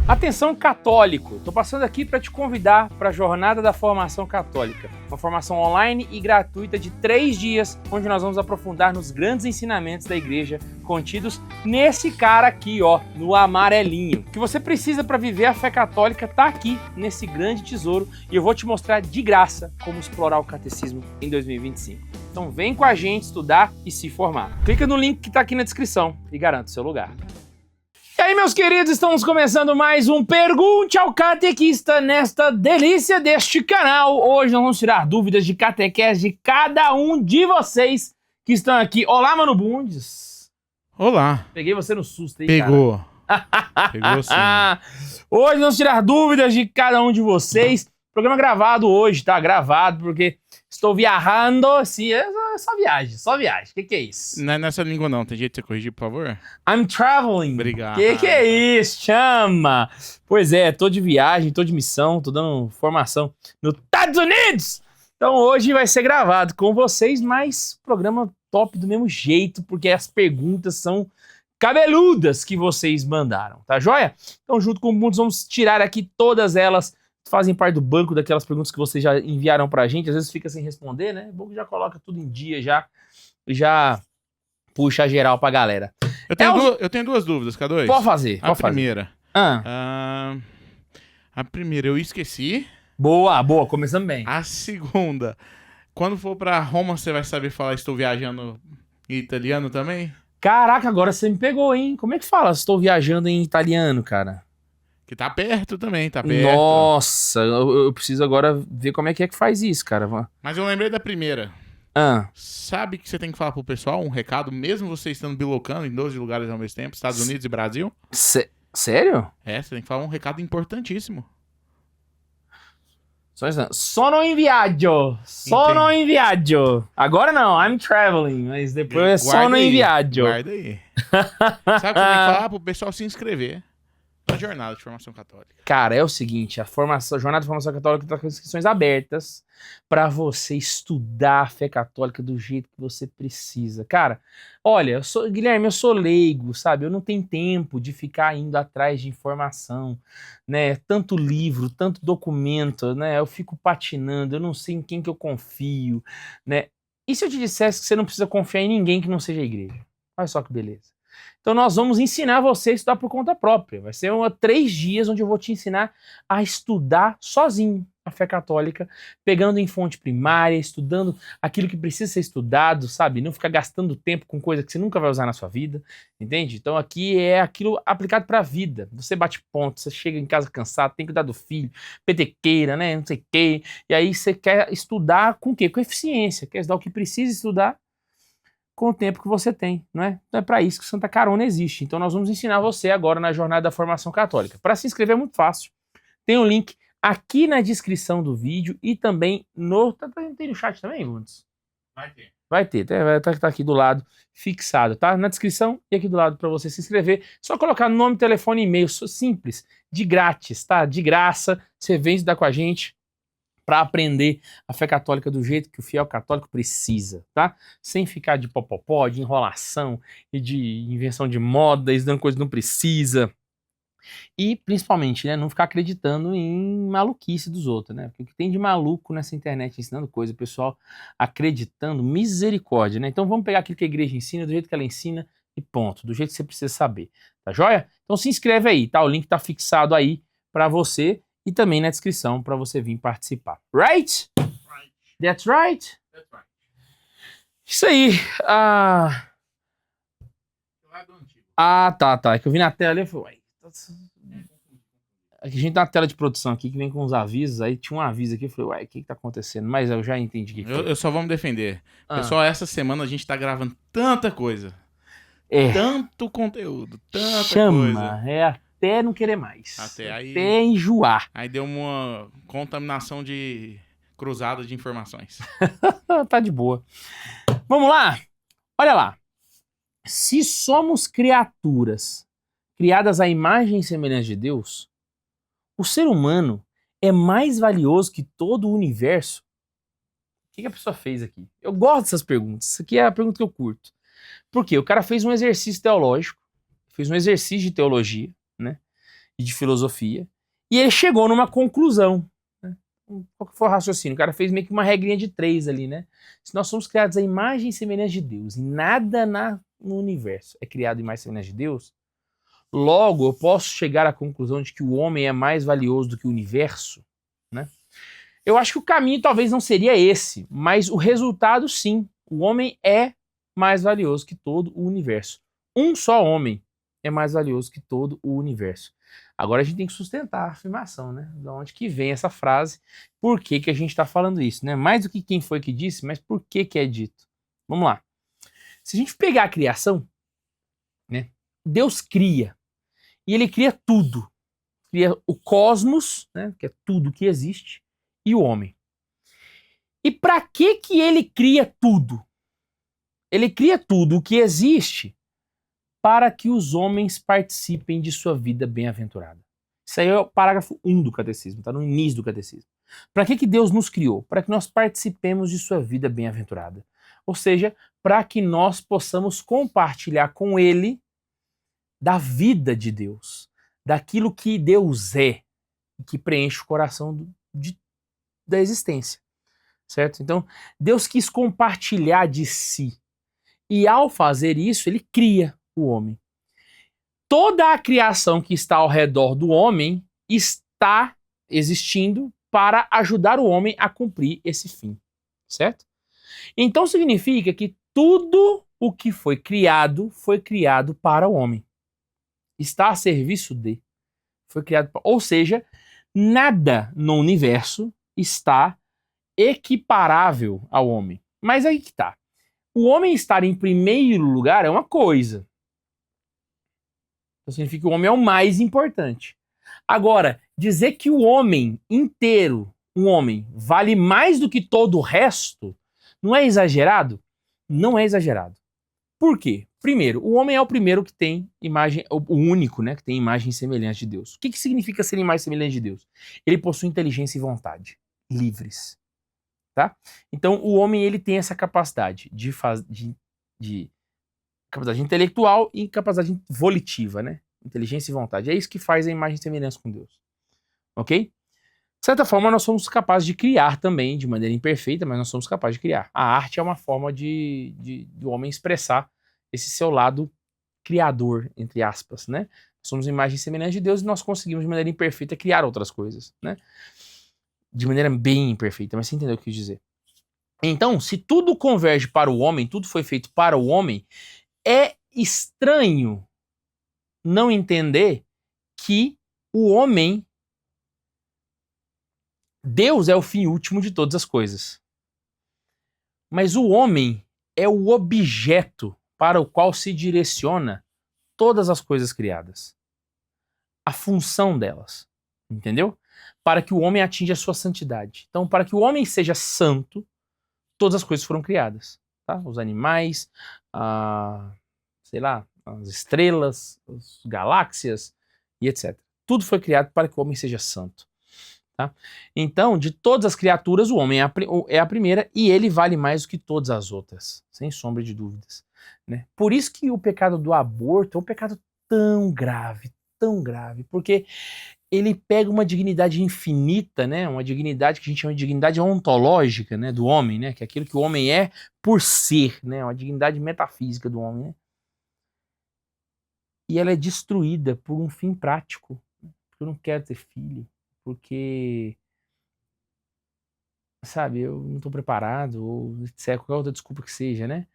Atenção católico, estou passando aqui para te convidar para a Jornada da Formação Católica, uma formação online e gratuita de 3 dias, onde nós vamos aprofundar nos grandes ensinamentos da igreja contidos nesse cara aqui, ó, no amarelinho. O que você precisa para viver a fé católica está aqui, nesse grande tesouro, e eu vou te mostrar de graça como explorar o catecismo em 2025. Então vem com a gente estudar e se formar. Clica no link que está aqui na descrição e garanta o seu lugar. E aí, meus queridos, estamos começando mais um Pergunte ao Catequista nesta delícia deste canal. Hoje nós vamos tirar dúvidas de catequese de cada um de vocês que estão aqui. Olá, Mano Bundes. Olá. Peguei você no susto aí, Pegou. cara. Pegou sim. Hoje nós vamos tirar dúvidas de cada um de vocês. Programa gravado hoje, tá? Gravado, porque estou viajando. Sim, é só viagem, só viagem. O que é isso? Não é nessa língua não, tem jeito de você corrigir, por favor? I'm traveling. Obrigado. Que é isso? Chama! Pois é, tô de viagem, tô de missão, tô dando formação nos Estados Unidos! Então hoje vai ser gravado com vocês, mas programa top do mesmo jeito, porque as perguntas são cabeludas que vocês mandaram, tá joia? Então junto com o Bundes vamos tirar aqui todas elas, fazem parte do banco daquelas perguntas que vocês já enviaram pra gente, às vezes fica sem responder, né? É bom que já coloca tudo em dia já puxa a geral pra galera. Eu tenho duas dúvidas, K2. Pode fazer, A primeira. A primeira eu esqueci. Boa, começando bem. A segunda, quando for pra Roma, você vai saber falar estou viajando em italiano também? Caraca, agora você me pegou, hein? Como é que fala estou viajando em italiano, cara? Que tá perto também, tá perto. Nossa, eu preciso agora ver como é que faz isso, cara. Mas eu lembrei da primeira. Sabe que você tem que falar pro pessoal um recado, mesmo você estando bilocando em 12 lugares ao mesmo tempo, Estados Unidos e Brasil? Sério? É, você tem que falar um recado importantíssimo. Sono in viaggio. Sono in viaggio. Agora não, I'm traveling. Mas depois é sono in viaggio. Guarda aí. Sabe o que você tem que falar pro pessoal se inscrever na Jornada de Formação Católica? Cara, é o seguinte, a Jornada de Formação Católica está com inscrições abertas para você estudar a fé católica do jeito que você precisa. Cara, olha, Guilherme, eu sou leigo, sabe? Eu não tenho tempo de ficar indo atrás de informação, né? Tanto livro, tanto documento, né? Eu fico patinando, eu não sei em quem que eu confio, né? E se eu te dissesse que você não precisa confiar em ninguém que não seja a igreja? Olha só que beleza. Então nós vamos ensinar você a estudar por conta própria. Vai ser 3 dias onde eu vou te ensinar a estudar sozinho a fé católica, pegando em fonte primária, estudando aquilo que precisa ser estudado, sabe? Não ficar gastando tempo com coisa que você nunca vai usar na sua vida, entende? Então aqui é aquilo aplicado para a vida. Você bate ponto, você chega em casa cansado, tem que cuidar do filho, petequeira, né? Não sei o quê. E aí você quer estudar com o quê? Com eficiência. Quer estudar o que precisa estudar com o tempo que você tem, não é? Então é para isso que Santa Carona existe. Então nós vamos ensinar você agora na Jornada da Formação Católica. Para se inscrever é muito fácil. Tem um link aqui na descrição do vídeo e também tem no chat também, Bundes? Vai ter, tá aqui do lado, fixado, tá? Na descrição e aqui do lado para você se inscrever. Só colocar nome, telefone e e-mail, simples, de grátis, tá? De graça, você vem estudar com a gente para aprender a fé católica do jeito que o fiel católico precisa, tá? Sem ficar de popopó, de enrolação e de invenção de moda, dando coisa que não precisa. E, principalmente, né, não ficar acreditando em maluquice dos outros, né? Porque o que tem de maluco nessa internet ensinando coisa, o pessoal acreditando, misericórdia, né? Então vamos pegar aquilo que a igreja ensina, do jeito que ela ensina e ponto, do jeito que você precisa saber, tá joia? Então se inscreve aí, tá? O link tá fixado aí para você e também na descrição para você vir participar. Right? That's right? Isso aí. Tá. É que eu vi na tela e eu falei, uai. A gente tá na tela de produção aqui que vem com uns avisos, aí tinha um aviso aqui, eu falei, uai, o que tá acontecendo? Mas eu já entendi o que foi. Eu só vou me defender. Pessoal, essa semana a gente tá gravando tanta coisa. Tanto conteúdo, tanta coisa. É até não querer mais. Até enjoar. Aí deu uma contaminação de cruzada de informações. Tá de boa. Vamos lá? Olha lá. Se somos criaturas criadas à imagem e semelhança de Deus, o ser humano é mais valioso que todo o universo? O que a pessoa fez aqui? Eu gosto dessas perguntas. Isso aqui é a pergunta que eu curto. Por quê? O cara fez um exercício teológico, fez um exercício de teologia, né? e de filosofia, e ele chegou numa conclusão. Né? Qual que foi o raciocínio? O cara fez meio que uma regrinha de 3 ali, né? Se nós somos criados à imagem e semelhança de Deus, e nada no universo é criado à imagem e semelhança de Deus, logo eu posso chegar à conclusão de que o homem é mais valioso do que o universo, né? Eu acho que o caminho talvez não seria esse, mas o resultado sim. O homem é mais valioso que todo o universo. Um só homem é mais valioso que todo o universo. Agora a gente tem que sustentar a afirmação, né? De onde que vem essa frase? Por que que a gente está falando isso, né? Mais do que quem foi que disse, mas por que que é dito? Vamos lá. Se a gente pegar a criação, né? Deus cria. E ele cria tudo. Cria o cosmos, né? Que é tudo que existe, e o homem. E para que que ele cria tudo? Ele cria tudo o que existe para que os homens participem de sua vida bem-aventurada. Isso aí é o parágrafo 1 do catecismo, está no início do catecismo. Para que Deus nos criou? Para que nós participemos de sua vida bem-aventurada. Ou seja, para que nós possamos compartilhar com Ele da vida de Deus, daquilo que Deus é, que preenche o coração da existência. Certo? Então, Deus quis compartilhar de si. E ao fazer isso, ele cria o homem. Toda a criação que está ao redor do homem está existindo para ajudar o homem a cumprir esse fim. Certo? Então significa que tudo o que foi criado para o homem. Está a serviço de. Foi criado, ou seja, nada no universo está equiparável ao homem. Mas aí que tá. O homem estar em primeiro lugar é uma coisa. Então significa que o homem é o mais importante. Agora, dizer que o homem inteiro, um homem, vale mais do que todo o resto, não é exagerado? Não é exagerado. Por quê? Primeiro, o homem é o primeiro que tem imagem, o único, né, que tem imagem e semelhança de Deus. O que significa ser imagem e semelhança de Deus? Ele possui inteligência e vontade, livres. Tá? Então, o homem ele tem essa capacidade de capacidade intelectual e capacidade volitiva, né? Inteligência e vontade. É isso que faz a imagem e semelhança com Deus. Ok? De certa forma, nós somos capazes de criar também, de maneira imperfeita, mas nós somos capazes de criar. A arte é uma forma do homem expressar esse seu lado criador, entre aspas, né? Somos imagem e semelhança de Deus e nós conseguimos, de maneira imperfeita, criar outras coisas, né? De maneira bem imperfeita, mas você entendeu o que eu quis dizer. Então, se tudo converge para o homem, tudo foi feito para o homem, é estranho não entender que o homem, Deus é o fim último de todas as coisas. Mas o homem é o objeto para o qual se direciona todas as coisas criadas. A função delas. Entendeu? Para que o homem atinja a sua santidade. Então, para que o homem seja santo, todas as coisas foram criadas. Tá? Os animais, sei lá, as estrelas, as galáxias e etc. Tudo foi criado para que o homem seja santo. Tá? Então, de todas as criaturas, o homem é a primeira e ele vale mais do que todas as outras, sem sombra de dúvidas. Né? Por isso que o pecado do aborto é um pecado tão grave, porque ele pega uma dignidade infinita, né? Uma dignidade que a gente chama de dignidade ontológica, né? Do homem, né? Que é aquilo que o homem é por ser, né? Uma dignidade metafísica do homem, né? E ela é destruída por um fim prático. Porque eu não quero ter filho, porque, sabe, eu não estou preparado, ou etc, qualquer outra desculpa que seja, né?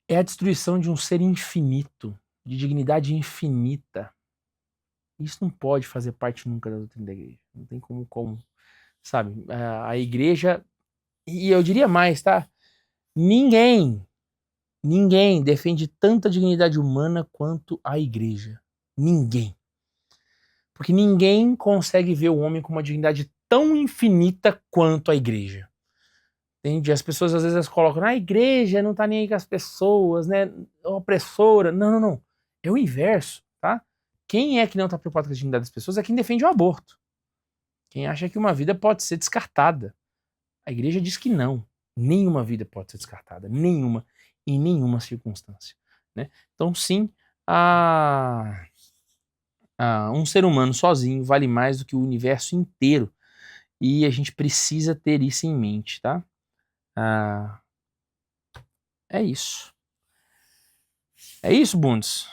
É a destruição de um ser infinito, de dignidade infinita. Isso não pode fazer parte nunca da doutrina da igreja. Não tem como, sabe? A igreja, e eu diria mais, tá? Ninguém defende tanta dignidade humana quanto a igreja. Ninguém. Porque ninguém consegue ver o homem com uma dignidade tão infinita quanto a igreja. Entende? As pessoas às vezes colocam, a igreja não tá nem aí com as pessoas, né? É opressora. Não. É o inverso, tá? Quem é que não está preocupado com a dignidade das pessoas é quem defende o aborto. Quem acha que uma vida pode ser descartada. A igreja diz que não. Nenhuma vida pode ser descartada. Nenhuma. Em nenhuma circunstância. Né? Então, sim, Um ser humano sozinho vale mais do que o universo inteiro. E a gente precisa ter isso em mente, tá? É isso. É isso, Bundes?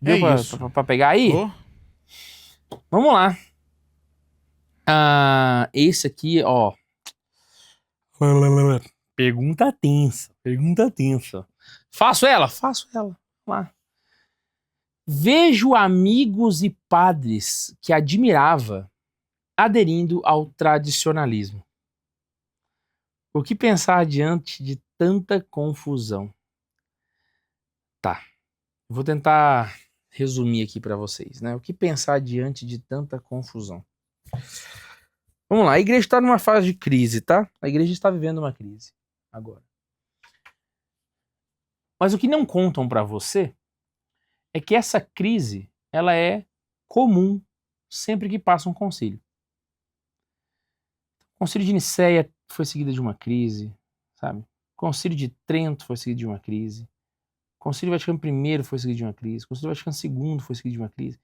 Deu pra pegar aí? Oh. Vamos lá. Esse aqui, ó. Pergunta tensa. Pergunta tensa. Faço ela? Faço ela. Vamos lá. Vejo amigos e padres que admirava aderindo ao tradicionalismo. O que pensar diante de tanta confusão? Tá. Vou tentar resumir aqui para vocês, né? O que pensar diante de tanta confusão? Vamos lá. A igreja está numa fase de crise, tá? A igreja está vivendo uma crise agora. Mas o que não contam para você é que essa crise, ela é comum sempre que passa um concílio. O concílio de Nicéia foi seguido de uma crise, sabe? O concílio de Trento foi seguido de uma crise. O concílio Vaticano I foi seguido de uma crise. O concílio Vaticano II foi seguido de uma crise.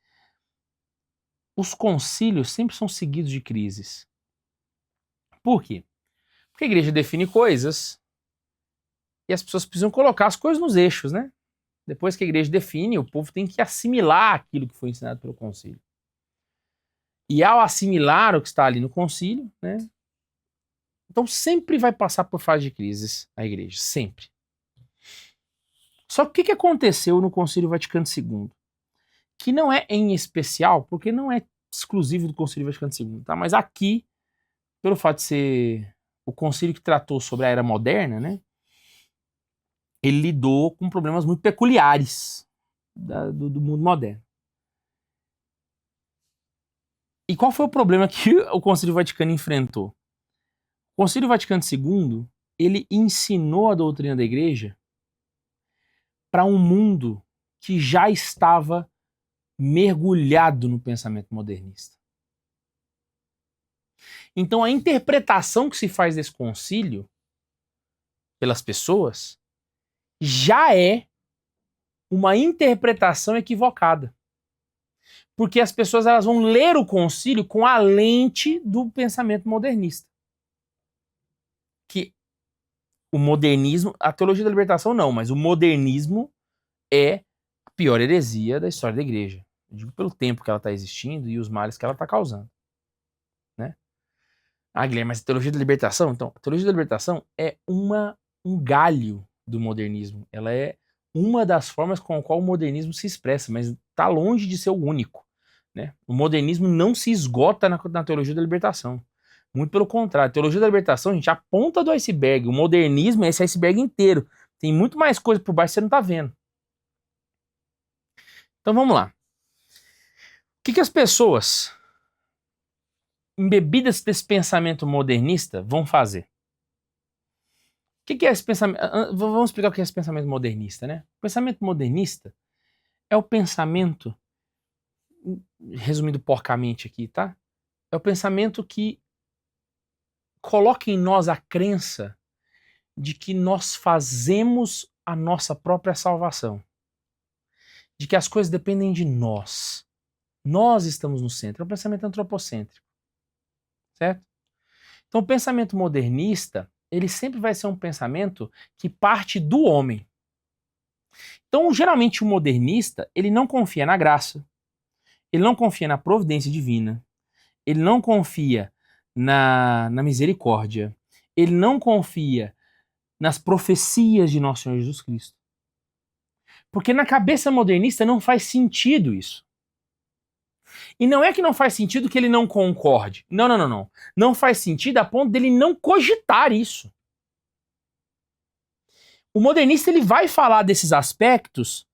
Os concílios sempre são seguidos de crises. Por quê? Porque a igreja define coisas e as pessoas precisam colocar as coisas nos eixos, né? Depois que a igreja define, o povo tem que assimilar aquilo que foi ensinado pelo concílio. E ao assimilar o que está ali no concílio, né? Então sempre vai passar por fase de crises a igreja, sempre. Só que o que aconteceu no Concílio Vaticano II? Que não é em especial, porque não é exclusivo do Concílio Vaticano II, tá? Mas aqui, pelo fato de ser o concílio que tratou sobre a era moderna, né? Ele lidou com problemas muito peculiares do mundo moderno. E qual foi o problema que o Concílio Vaticano enfrentou? O Concílio Vaticano II, ele ensinou a doutrina da igreja para um mundo que já estava mergulhado no pensamento modernista. Então a interpretação que se faz desse concílio pelas pessoas já é uma interpretação equivocada. Porque as pessoas elas vão ler o concílio com a lente do pensamento modernista. Que o modernismo, a teologia da libertação não, mas o modernismo é a pior heresia da história da igreja. Eu digo pelo tempo que ela está existindo e os males que ela está causando. Né? Guilherme, mas a teologia da libertação? Então, a teologia da libertação é um galho do modernismo. Ela é uma das formas com a qual o modernismo se expressa, mas está longe de ser o único. Né? O modernismo não se esgota na teologia da libertação. Muito pelo contrário. A teologia da libertação, gente, a ponta do iceberg. O modernismo é esse iceberg inteiro. Tem muito mais coisa por baixo que você não está vendo. Então vamos lá. O que as pessoas embebidas desse pensamento modernista vão fazer? O que é esse pensamento? Vamos explicar o que é esse pensamento modernista, né? O pensamento modernista é o pensamento, resumindo porcamente aqui, tá? É o pensamento que coloca em nós a crença de que nós fazemos a nossa própria salvação. De que as coisas dependem de nós. Nós estamos no centro. É um pensamento antropocêntrico. Certo? Então o pensamento modernista, ele sempre vai ser um pensamento que parte do homem. Então, geralmente, o modernista, ele não confia na graça, ele não confia na providência divina, ele não confia na misericórdia, ele não confia nas profecias de Nosso Senhor Jesus Cristo. Porque na cabeça modernista não faz sentido isso. E não é que não faz sentido que ele não concorde. Não. Não faz sentido a ponto dele não cogitar isso. O modernista ele vai falar desses aspectos,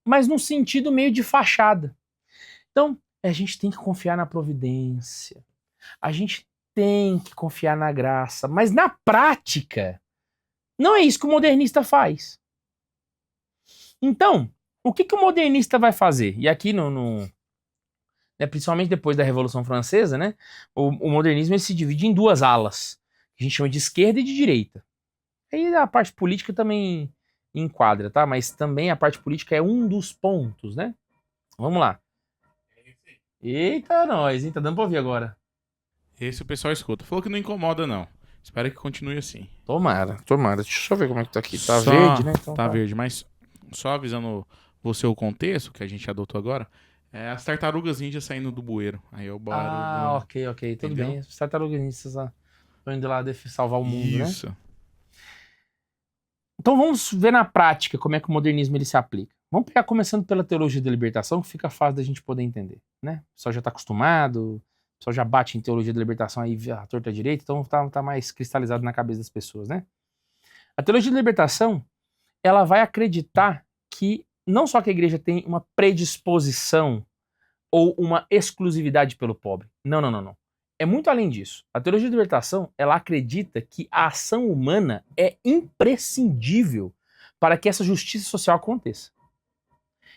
mas num sentido meio de fachada. Então, a gente tem que confiar na providência. A gente tem que confiar na graça. Mas na prática, não é isso que o modernista faz. Então, o que o modernista vai fazer? E aqui, né, principalmente depois da Revolução Francesa, né, o modernismo ele se divide em duas alas. Que a gente chama de esquerda e de direita. Aí a parte política também enquadra, tá? Mas também a parte política é um dos pontos, né? Vamos lá. Eita, nós, hein? Tá dando pra ouvir agora. Esse o pessoal escuta. Falou que não incomoda, não. Espero que continue assim. Tomara. Deixa eu ver como é que tá aqui. Tá Só... verde, né? Então tá verde, mas só avisando você o contexto que a gente adotou agora, é as tartarugas ninjas saindo do bueiro. Aí eu bora. Ok. Tudo Entendeu? bem. Os tartarugas estão indo lá salvar o mundo, né? Isso. Então vamos ver na prática como é que o modernismo ele se aplica. Vamos pegar começando pela teologia da libertação, que fica fácil da gente poder entender, né? O pessoal já está acostumado, o pessoal já bate em teologia da libertação aí a torta à direita, então tá mais cristalizado na cabeça das pessoas, né? A teologia da libertação, ela vai acreditar que não só que a igreja tem uma predisposição ou uma exclusividade pelo pobre. Não. É muito além disso. A teologia da libertação, ela acredita que a ação humana é imprescindível para que essa justiça social aconteça.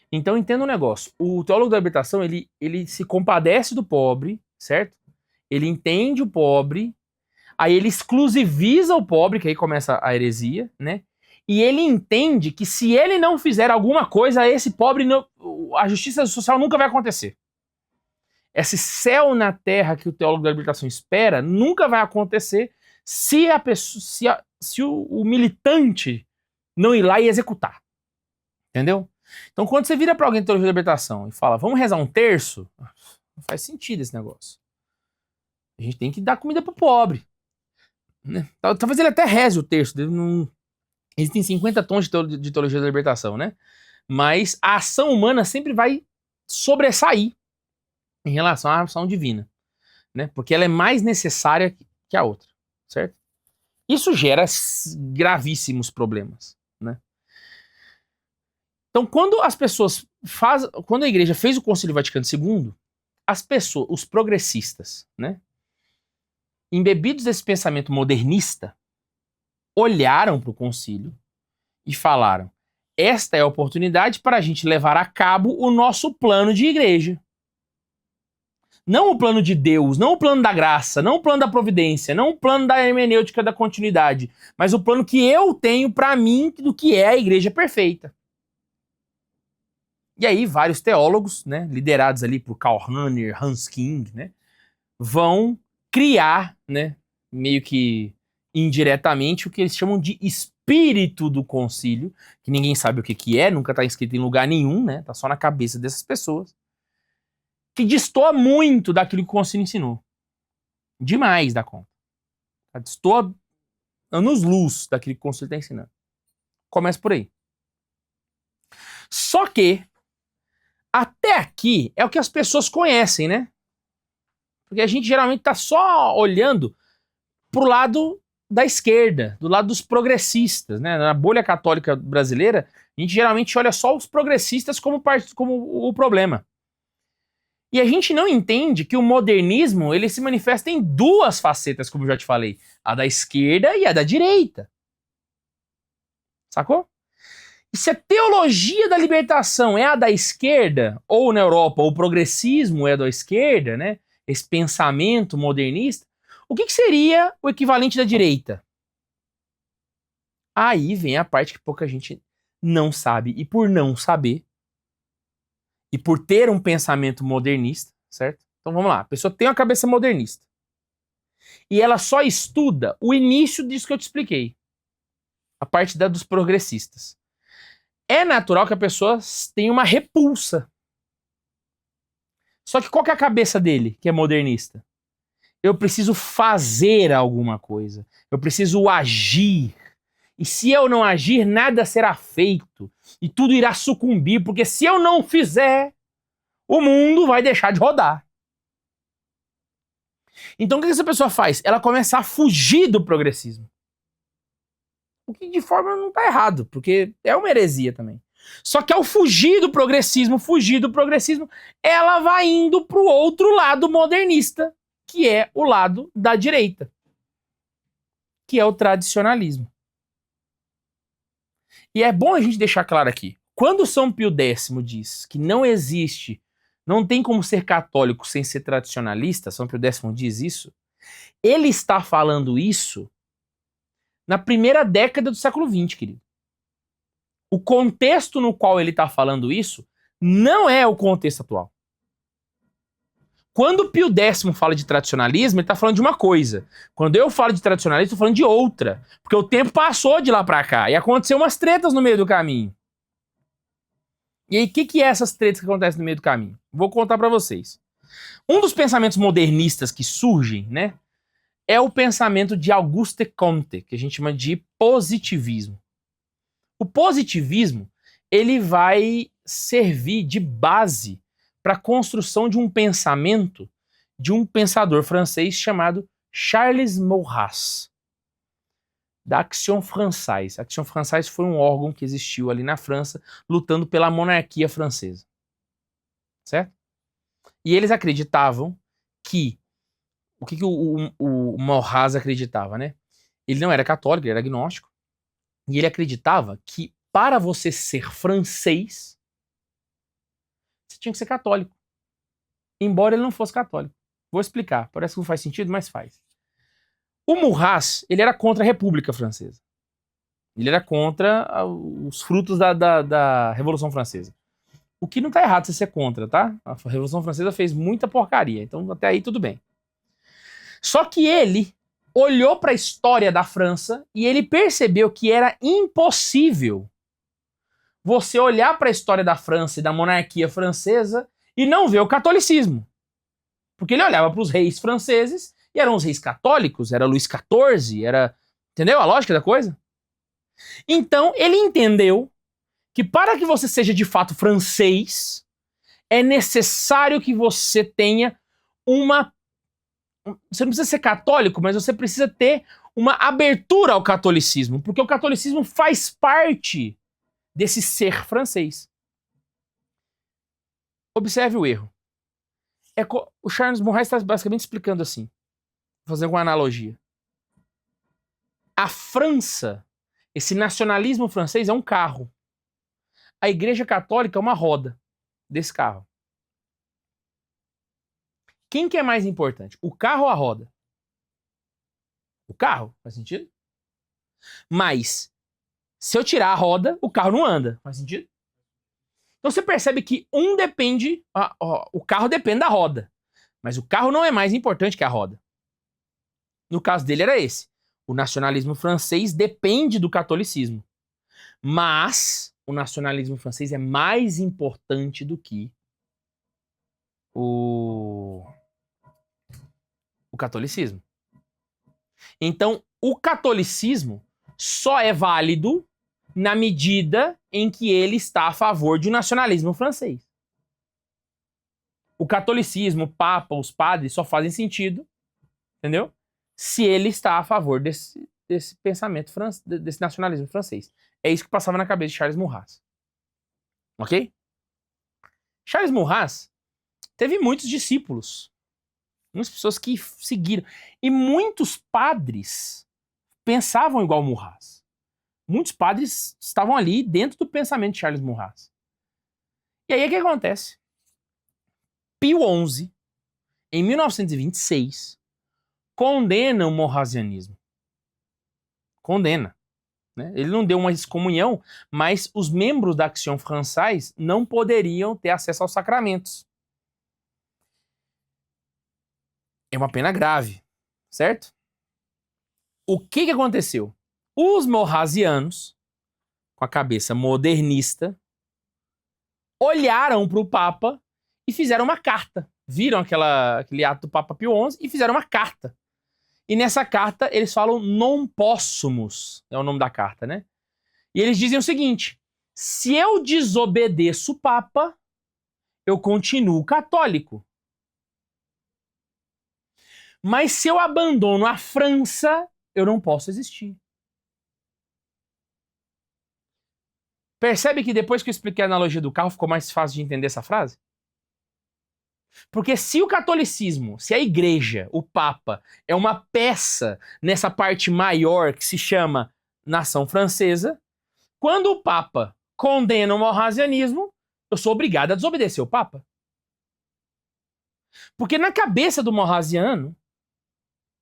Então entenda um negócio. O teólogo da libertação, ele se compadece do pobre, certo? Ele entende o pobre, aí ele exclusiviza o pobre, que aí começa a heresia, né? E ele entende que se ele não fizer alguma coisa, esse pobre, a justiça social nunca vai acontecer. Esse céu na terra que o teólogo da libertação espera nunca vai acontecer se a pessoa, se o militante não ir lá e executar. Entendeu? Então, quando você vira para alguém de teologia da libertação e fala, vamos rezar um terço, não faz sentido esse negócio. A gente tem que dar comida pro pobre. Né? Talvez ele até reze o terço. Existem 50 tons de teologia da libertação, né? Mas a ação humana sempre vai sobressair em relação à ação divina, né? Porque ela é mais necessária que a outra, certo? Isso gera gravíssimos problemas, né? Então, quando a igreja fez o Concílio Vaticano II, as pessoas, os progressistas, né, embebidos desse pensamento modernista, olharam para o concílio e falaram: esta é a oportunidade para a gente levar a cabo o nosso plano de igreja. Não o plano de Deus, não o plano da graça, não o plano da providência, não o plano da hermenêutica da continuidade, mas o plano que eu tenho para mim do que é a igreja perfeita. E aí vários teólogos, né, liderados ali por Karl Rahner, Hans King, né, vão criar, né, meio que indiretamente o que eles chamam de espírito do concílio, que ninguém sabe o que é, nunca está escrito em lugar nenhum, né, tá só na cabeça dessas pessoas, que destoa muito daquilo que o concílio ensinou. Demais da conta. Destoa anos-luz daquilo que o concílio está ensinando. Começa por aí. Só que até aqui é o que as pessoas conhecem, né? Porque a gente geralmente tá só olhando pro lado da esquerda, do lado dos progressistas, né? Na bolha católica brasileira, a gente geralmente olha só os progressistas como o problema. E a gente não entende que o modernismo, ele se manifesta em duas facetas, como eu já te falei. A da esquerda e a da direita. Sacou? E se a teologia da libertação é a da esquerda, ou na Europa o progressismo é da esquerda, né? Esse pensamento modernista, o que seria o equivalente da direita? Aí vem a parte que pouca gente não sabe. E por não saber, e por ter um pensamento modernista, certo? Então vamos lá, a pessoa tem uma cabeça modernista. E ela só estuda o início disso que eu te expliquei. A parte dos progressistas. É natural que a pessoa tenha uma repulsa. Só que qual que é a cabeça dele, que é modernista? Eu preciso fazer alguma coisa. Eu preciso agir. E se eu não agir, nada será feito. E tudo irá sucumbir, porque se eu não fizer, o mundo vai deixar de rodar. Então o que essa pessoa faz? Ela começa a fugir do progressismo. O que de forma não está errado, porque é uma heresia também. Só que ao fugir do progressismo, ela vai indo para o outro lado modernista, que é o lado da direita, que é o tradicionalismo. E é bom a gente deixar claro aqui, quando São Pio X diz que não existe, não tem como ser católico sem ser tradicionalista, São Pio X diz isso, ele está falando isso na primeira década do século XX, querido. O contexto no qual ele está falando isso não é o contexto atual. Quando o Pio X fala de tradicionalismo, ele tá falando de uma coisa. Quando eu falo de tradicionalismo, eu tô falando de outra. Porque o tempo passou de lá pra cá. E aconteceu umas tretas no meio do caminho. E aí, o que é essas tretas que acontecem no meio do caminho? Vou contar pra vocês. Um dos pensamentos modernistas que surgem, né, é o pensamento de Auguste Comte, que a gente chama de positivismo. O positivismo, ele vai servir de base para a construção de um pensamento de um pensador francês chamado Charles Maurras, da Action Française. A Action Française foi um órgão que existiu ali na França, lutando pela monarquia francesa. Certo? E eles acreditavam que... O que o Maurras acreditava, né? Ele não era católico, ele era agnóstico. E ele acreditava que para você ser francês, você tinha que ser católico. Embora ele não fosse católico. Vou explicar. Parece que não faz sentido, mas faz. O Maurras, ele era contra a República Francesa. Ele era contra os frutos da Revolução Francesa. O que não tá errado você ser contra, tá? A Revolução Francesa fez muita porcaria. Então até aí tudo bem. Só que ele olhou para a história da França e ele percebeu que era impossível você olhar para a história da França e da monarquia francesa e não ver o catolicismo. Porque ele olhava para os reis franceses e eram os reis católicos, era Luís XIV, era... Entendeu a lógica da coisa? Então ele entendeu que para que você seja de fato francês, é necessário que você tenha uma... Você não precisa ser católico, mas você precisa ter uma abertura ao catolicismo, porque o catolicismo faz parte desse ser francês. Observe o erro. O Charles Maurras está basicamente explicando assim, fazendo uma analogia. A França, esse nacionalismo francês é um carro. A Igreja Católica é uma roda desse carro. Quem que é mais importante? O carro ou a roda? O carro, faz sentido? Mas, se eu tirar a roda, o carro não anda. Faz sentido? Então você percebe que um depende... o carro depende da roda. Mas o carro não é mais importante que a roda. No caso dele era esse. O nacionalismo francês depende do catolicismo. Mas o nacionalismo francês é mais importante do que o catolicismo. Então, o catolicismo só é válido na medida em que ele está a favor de um nacionalismo francês. O catolicismo, o papa, os padres só fazem sentido, entendeu? Se ele está a favor desse pensamento, desse nacionalismo francês. É isso que passava na cabeça de Charles Maurras. Ok? Charles Maurras teve muitos discípulos. Muitas pessoas que seguiram. E muitos padres pensavam igual Maurras. Muitos padres estavam ali dentro do pensamento de Charles Maurras. E aí o que acontece? Pio XI, em 1926, condena o maurrasianismo. Condena. Né? Ele não deu uma excomunhão, mas os membros da Action Française não poderiam ter acesso aos sacramentos. É uma pena grave, certo? O que aconteceu? Os maurrasianos, com a cabeça modernista, olharam para o Papa e fizeram uma carta. Viram aquele ato do Papa Pio XI e fizeram uma carta. E nessa carta eles falam non possumus, é o nome da carta, né? E eles dizem o seguinte: se eu desobedeço o Papa, eu continuo católico. Mas se eu abandono a França, eu não posso existir. Percebe que depois que eu expliquei a analogia do carro, ficou mais fácil de entender essa frase? Porque se o catolicismo, se a igreja, o Papa, é uma peça nessa parte maior que se chama nação francesa, quando o Papa condena o maurrasianismo, eu sou obrigado a desobedecer o Papa. Porque na cabeça do maurrasiano,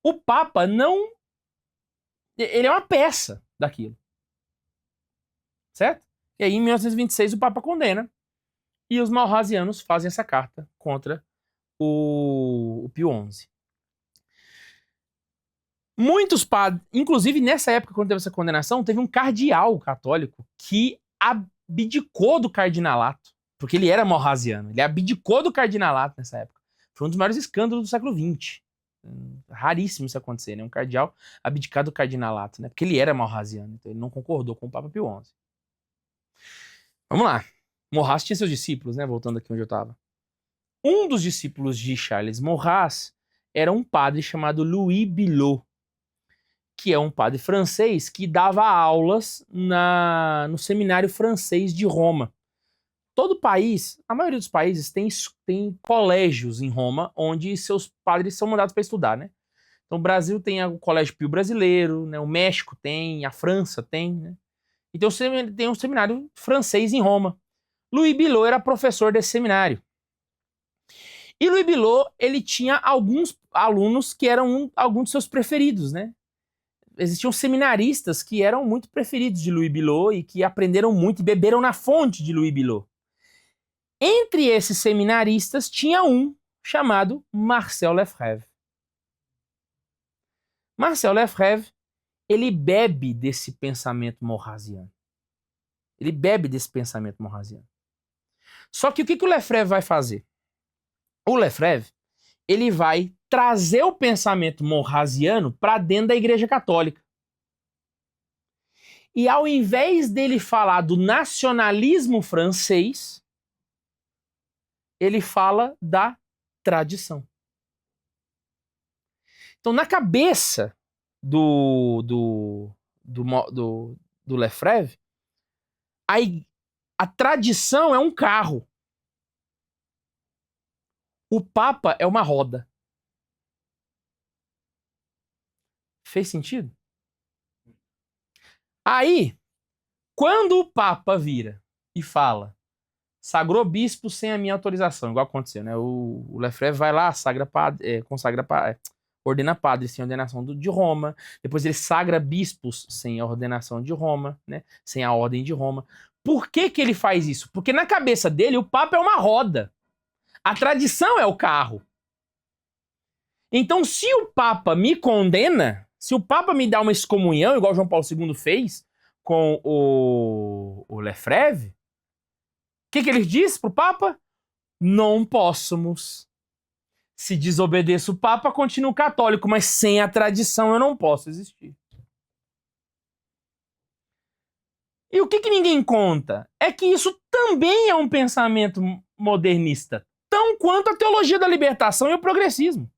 o Papa não... Ele é uma peça daquilo. Certo? E aí, em 1926, o Papa condena. E os maurrasianos fazem essa carta contra Pio XI. Muitos padres, inclusive nessa época, quando teve essa condenação, teve um cardeal católico que abdicou do cardinalato, porque ele era morrasiano. Ele abdicou do cardinalato nessa época. Foi um dos maiores escândalos do século XX. Raríssimo isso acontecer, né? Um cardeal abdicar do cardinalato, né? Porque ele era morrasiano, então ele não concordou com o Papa Pio XI. Vamos lá. Maurras tinha seus discípulos, né? Voltando aqui onde eu estava. Um dos discípulos de Charles Maurras era um padre chamado Louis Bilot, que é um padre francês que dava aulas no seminário francês de Roma. Todo país, a maioria dos países tem colégios em Roma onde seus padres são mandados para estudar, né? Então o Brasil tem o Colégio Pio Brasileiro, né? O México tem, a França tem, né? Então tem um seminário francês em Roma. Louis Bilot era professor desse seminário. E Louis Bilot, ele tinha alguns alunos que eram alguns de seus preferidos, né? Existiam seminaristas que eram muito preferidos de Louis Bilot e que aprenderam muito e beberam na fonte de Louis Bilot. Entre esses seminaristas tinha um chamado Marcel Lefebvre. Marcel Lefebvre, ele bebe desse pensamento maurrasiano. Ele bebe desse pensamento maurrasiano. Só que o que o Lefebvre vai fazer? O Lefebvre, ele vai trazer o pensamento maurrasiano para dentro da Igreja Católica. E ao invés dele falar do nacionalismo francês, ele fala da tradição. Então, na cabeça do Lefebvre, a tradição é um carro. O Papa é uma roda. Fez sentido? Aí, quando o Papa vira e fala sagrou bispo sem a minha autorização, igual aconteceu, né? O Lefebvre vai lá, ordena padre sem ordenação de Roma, depois ele sagra bispos sem a ordenação de Roma, né? Sem a ordem de Roma. Por que que ele faz isso? Porque na cabeça dele o Papa é uma roda. A tradição é o carro. Então, se o Papa me condena, se o Papa me dá uma excomunhão, igual João Paulo II fez com o Lefebvre, o que ele diz pro Papa? Não possamos. Se desobedeço o Papa, continuo católico, mas sem a tradição eu não posso existir. E o que ninguém conta? É que isso também é um pensamento modernista, tão quanto a teologia da libertação e o progressismo.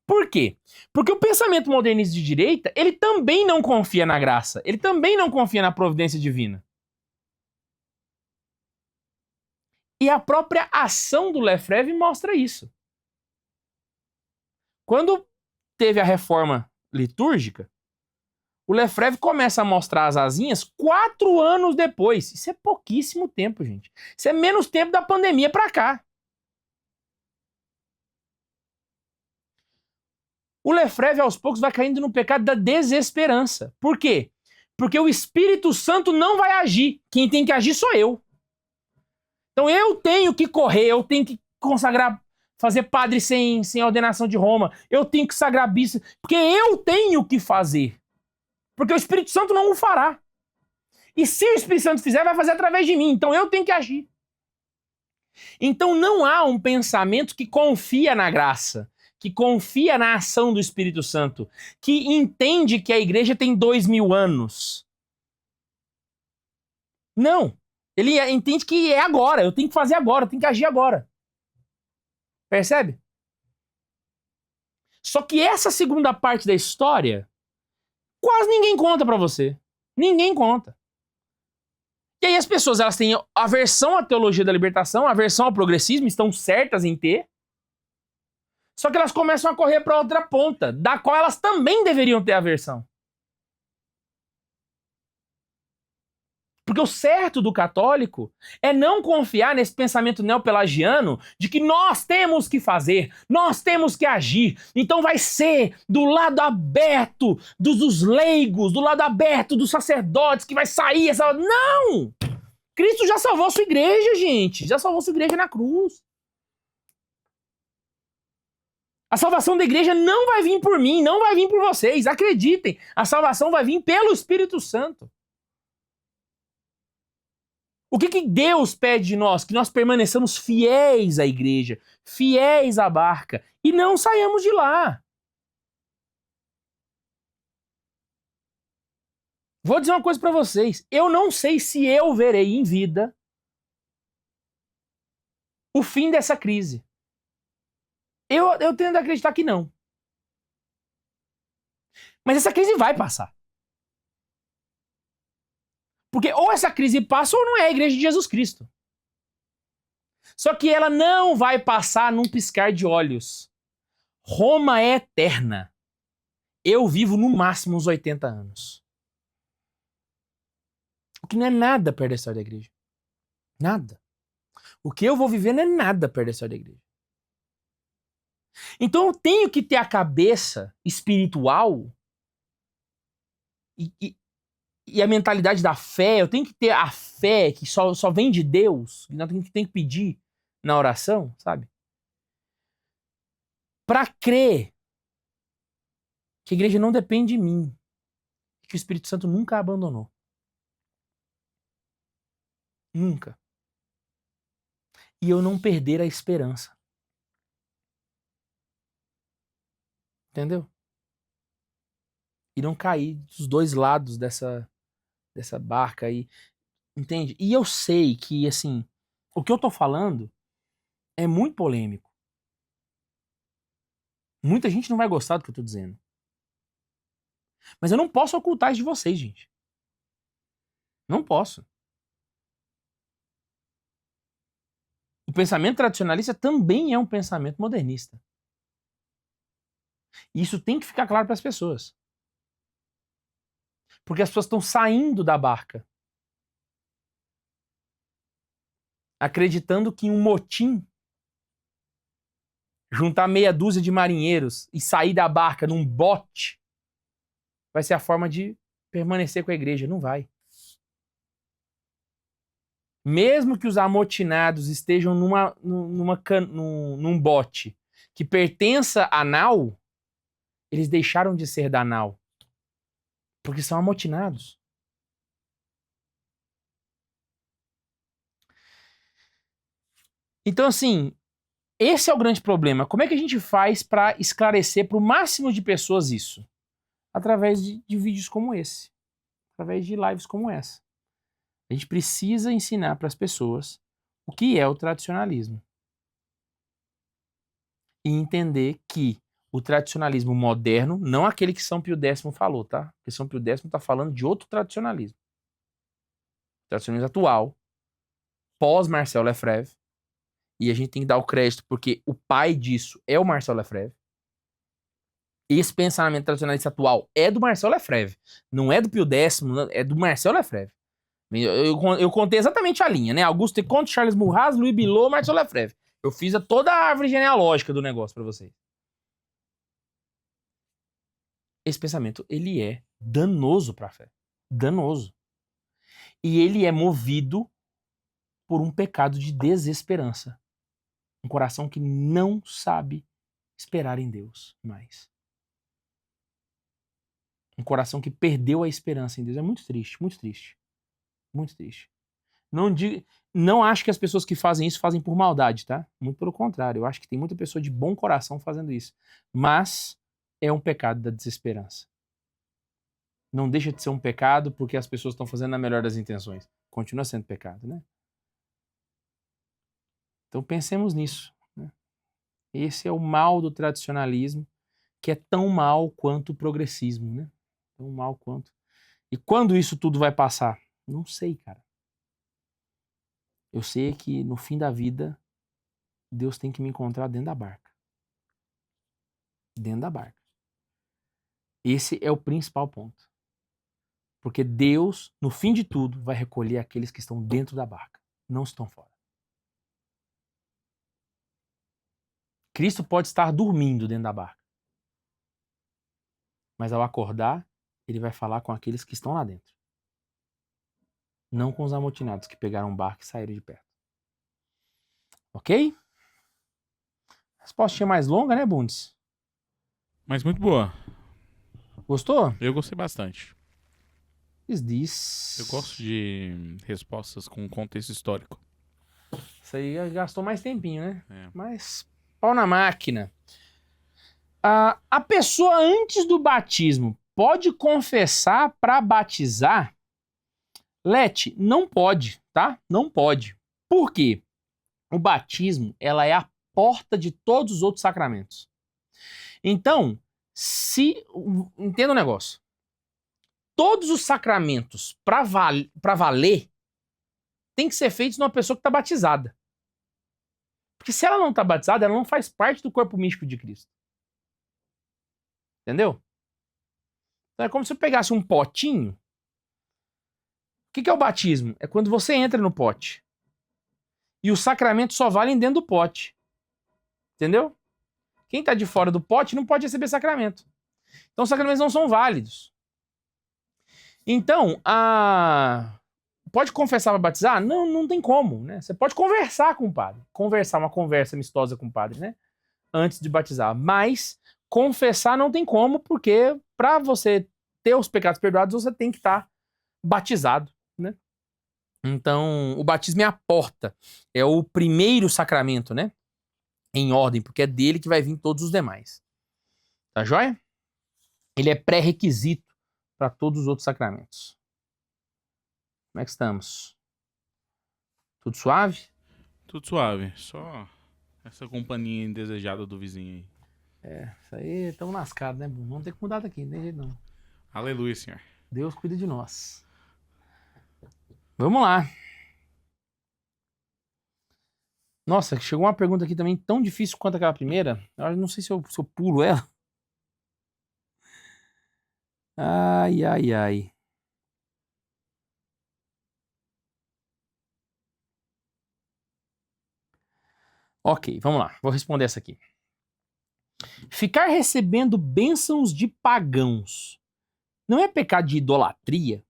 Por quê? Porque o pensamento modernista de direita, ele também não confia na graça, ele também não confia na providência divina. E a própria ação do Lefebvre mostra isso. Quando teve a reforma litúrgica, o Lefebvre começa a mostrar as asinhas 4 anos depois. Isso é pouquíssimo tempo, gente. Isso é menos tempo da pandemia pra cá. O Lefebvre, aos poucos, vai caindo no pecado da desesperança. Por quê? Porque o Espírito Santo não vai agir. Quem tem que agir sou eu. Então eu tenho que correr, eu tenho que consagrar, fazer padre sem ordenação de Roma, eu tenho que sagrar bispo, porque eu tenho que fazer. Porque o Espírito Santo não o fará. E se o Espírito Santo fizer, vai fazer através de mim, então eu tenho que agir. Então não há um pensamento que confia na graça, que confia na ação do Espírito Santo, que entende que a igreja tem 2000 anos. Não. Ele entende que é agora, eu tenho que fazer agora, eu tenho que agir agora. Percebe? Só que essa segunda parte da história, quase ninguém conta pra você. Ninguém conta. E aí as pessoas, elas têm aversão à teologia da libertação, aversão ao progressismo, estão certas em ter. Só que elas começam a correr pra outra ponta, da qual elas também deveriam ter aversão. Porque o certo do católico é não confiar nesse pensamento neopelagiano de que nós temos que fazer, nós temos que agir. Então vai ser do lado aberto dos leigos, do lado aberto dos sacerdotes que vai sair essa... Não! Cristo já salvou a sua igreja, gente. Já salvou a sua igreja na cruz. A salvação da igreja não vai vir por mim, não vai vir por vocês. Acreditem, a salvação vai vir pelo Espírito Santo. O que Deus pede de nós? Que nós permaneçamos fiéis à igreja, fiéis à barca, e não saiamos de lá. Vou dizer uma coisa para vocês. Eu não sei se eu verei em vida o fim dessa crise. Eu tendo a acreditar que não. Mas essa crise vai passar. Porque ou essa crise passa ou não é a igreja de Jesus Cristo. Só que ela não vai passar num piscar de olhos. Roma é eterna. Eu vivo no máximo uns 80 anos. O que não é nada perto da história da igreja. Nada. O que eu vou viver não é nada perto da história da igreja. Então eu tenho que ter a cabeça espiritual e a mentalidade da fé. Eu tenho que ter a fé que só vem de Deus, que nós tem que pedir na oração, sabe? Para crer que a igreja não depende de mim, que o Espírito Santo nunca a abandonou. Nunca. E eu não perder a esperança. Entendeu? E não cair dos dois lados dessa barca aí. Entende? E eu sei que, assim, o que eu tô falando é muito polêmico. Muita gente não vai gostar do que eu tô dizendo. Mas eu não posso ocultar isso de vocês, gente. Não posso. O pensamento tradicionalista também é um pensamento modernista. E isso tem que ficar claro para as pessoas. Porque as pessoas estão saindo da barca, acreditando que um motim, juntar meia dúzia de marinheiros e sair da barca num bote, vai ser a forma de permanecer com a igreja. Não vai. Mesmo que os amotinados estejam num bote que pertença à nau, eles deixaram de ser da nau. Porque são amotinados. Então, assim, esse é o grande problema. Como é que a gente faz para esclarecer para o máximo de pessoas isso? Através de vídeos como esse. Através de lives como essa. A gente precisa ensinar para as pessoas o que é o tradicionalismo. E entender que o tradicionalismo moderno, não aquele que São Pio X falou, tá? Porque São Pio X está falando de outro tradicionalismo. O tradicionalismo atual, pós-Marcel Lefebvre, e a gente tem que dar o crédito porque o pai disso é o Marcel Lefebvre. Esse pensamento tradicionalista atual é do Marcel Lefebvre, não é do Pio X, é do Marcel Lefebvre. Eu contei exatamente a linha, né? Auguste Comte, Charles Maurras, Louis Bilot, Marcel Lefebvre. Eu fiz toda a árvore genealógica do negócio para vocês. Esse pensamento, ele é danoso para a fé. Danoso. E ele é movido por um pecado de desesperança. Um coração que não sabe esperar em Deus mais. Um coração que perdeu a esperança em Deus. É muito triste, muito triste. Muito triste. Não acho que as pessoas que fazem isso fazem por maldade, tá? Muito pelo contrário. Eu acho que tem muita pessoa de bom coração fazendo isso. Mas é um pecado da desesperança. Não deixa de ser um pecado porque as pessoas estão fazendo na melhor das intenções. Continua sendo pecado, né? Então pensemos nisso. Né? Esse é o mal do tradicionalismo, que é tão mal quanto o progressismo, né? Tão mal quanto. E quando isso tudo vai passar? Não sei, cara. Eu sei que no fim da vida, Deus tem que me encontrar dentro da barca. Dentro da barca. Esse é o principal ponto. Porque Deus, no fim de tudo, vai recolher aqueles que estão dentro da barca, não estão fora. Cristo pode estar dormindo dentro da barca. Mas ao acordar, ele vai falar com aqueles que estão lá dentro. Não com os amotinados que pegaram o barco e saíram de perto. Ok? Respostinha mais longa, né, Bundes? Mas muito boa. Gostou? Eu gostei bastante. Is this? Eu gosto de respostas com contexto histórico. Isso aí gastou mais tempinho, né? É. Mas pau na máquina. A pessoa antes do batismo pode confessar para batizar? Lete, não pode, tá? Não pode. Por quê? O batismo, ela é a porta de todos os outros sacramentos. Então, entenda o negócio. Todos os sacramentos para valer tem que ser feitos numa pessoa que está batizada. Porque se ela não está batizada, ela não faz parte do corpo místico de Cristo. Entendeu? Então é como se eu pegasse um potinho. O que é o batismo? É quando você entra no pote. E os sacramentos só valem dentro do pote. Entendeu? Quem está de fora do pote não pode receber sacramento. Então os sacramentos não são válidos. Então, pode confessar para batizar? Não, não tem como, né? Você pode conversar com o padre. Conversar, uma conversa amistosa com o padre, né? Antes de batizar. Mas confessar não tem como, porque para você ter os pecados perdoados, você tem que estar batizado, né? Então, o batismo é a porta. É o primeiro sacramento, né? Em ordem, porque é dele que vai vir todos os demais. Tá joia? Ele é pré-requisito para todos os outros sacramentos. Como é que estamos? Tudo suave? Tudo suave. Só essa companhia indesejada do vizinho aí. Isso aí estamos lascados, né? Vamos ter que mudar daqui, não tem jeito não. Aleluia, Senhor. Deus cuida de nós. Vamos lá. Nossa, chegou uma pergunta aqui também tão difícil quanto aquela primeira. Eu não sei se eu pulo ela. Ai, ai, ai. Ok, vamos lá. Vou responder essa aqui. Ficar recebendo bênçãos de pagãos não é pecado de idolatria?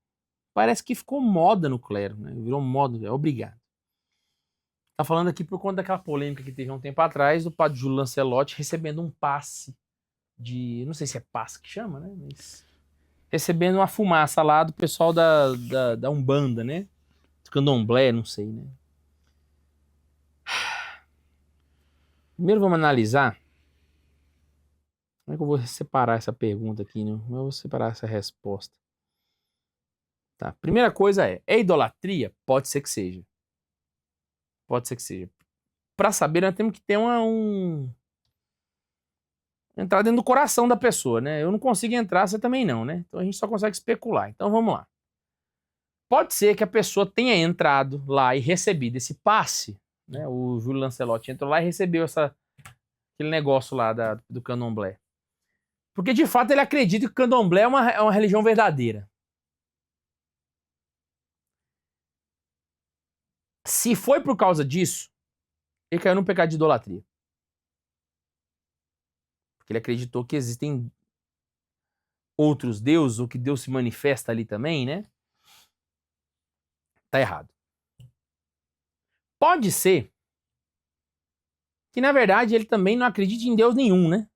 Parece que ficou moda no clero, né? Virou moda, é obrigado. Tá falando aqui por conta daquela polêmica que teve há um tempo atrás do padre Júlio Lancelotti recebendo um passe de... Não sei se é passe que chama, né? Mas... recebendo uma fumaça lá do pessoal da Umbanda, né? Do Candomblé, não sei, né? Primeiro vamos analisar. Como é que eu vou separar essa pergunta aqui, né? Como eu vou separar essa resposta? Tá. Primeira coisa é idolatria? Pode ser que seja. Pode ser que seja. Para saber, nós temos que ter entrar dentro do coração da pessoa, né? Eu não consigo entrar, você também não, né? Então a gente só consegue especular. Então vamos lá. Pode ser que a pessoa tenha entrado lá e recebido esse passe, né? O Júlio Lancelotti entrou lá e recebeu aquele negócio lá do candomblé. Porque de fato ele acredita que o candomblé é uma religião verdadeira. Se foi por causa disso, ele caiu num pecado de idolatria. Porque ele acreditou que existem outros deuses, ou que Deus se manifesta ali também, né? Tá errado. Pode ser que, na verdade, ele também não acredite em Deus nenhum, né?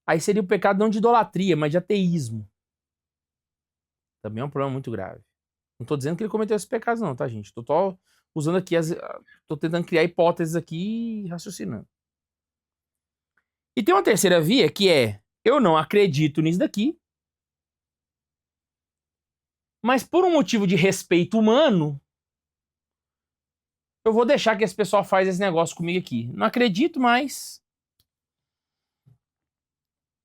Aí seria o pecado não de idolatria, mas de ateísmo. Também é um problema muito grave. Não tô dizendo que ele cometeu esses pecados não, tá, gente? Tô só usando aqui tô tentando criar hipóteses aqui e raciocinando. E tem uma terceira via que é: eu não acredito nisso daqui, mas por um motivo de respeito humano, eu vou deixar que esse pessoal faz esse negócio comigo aqui. Não acredito, mas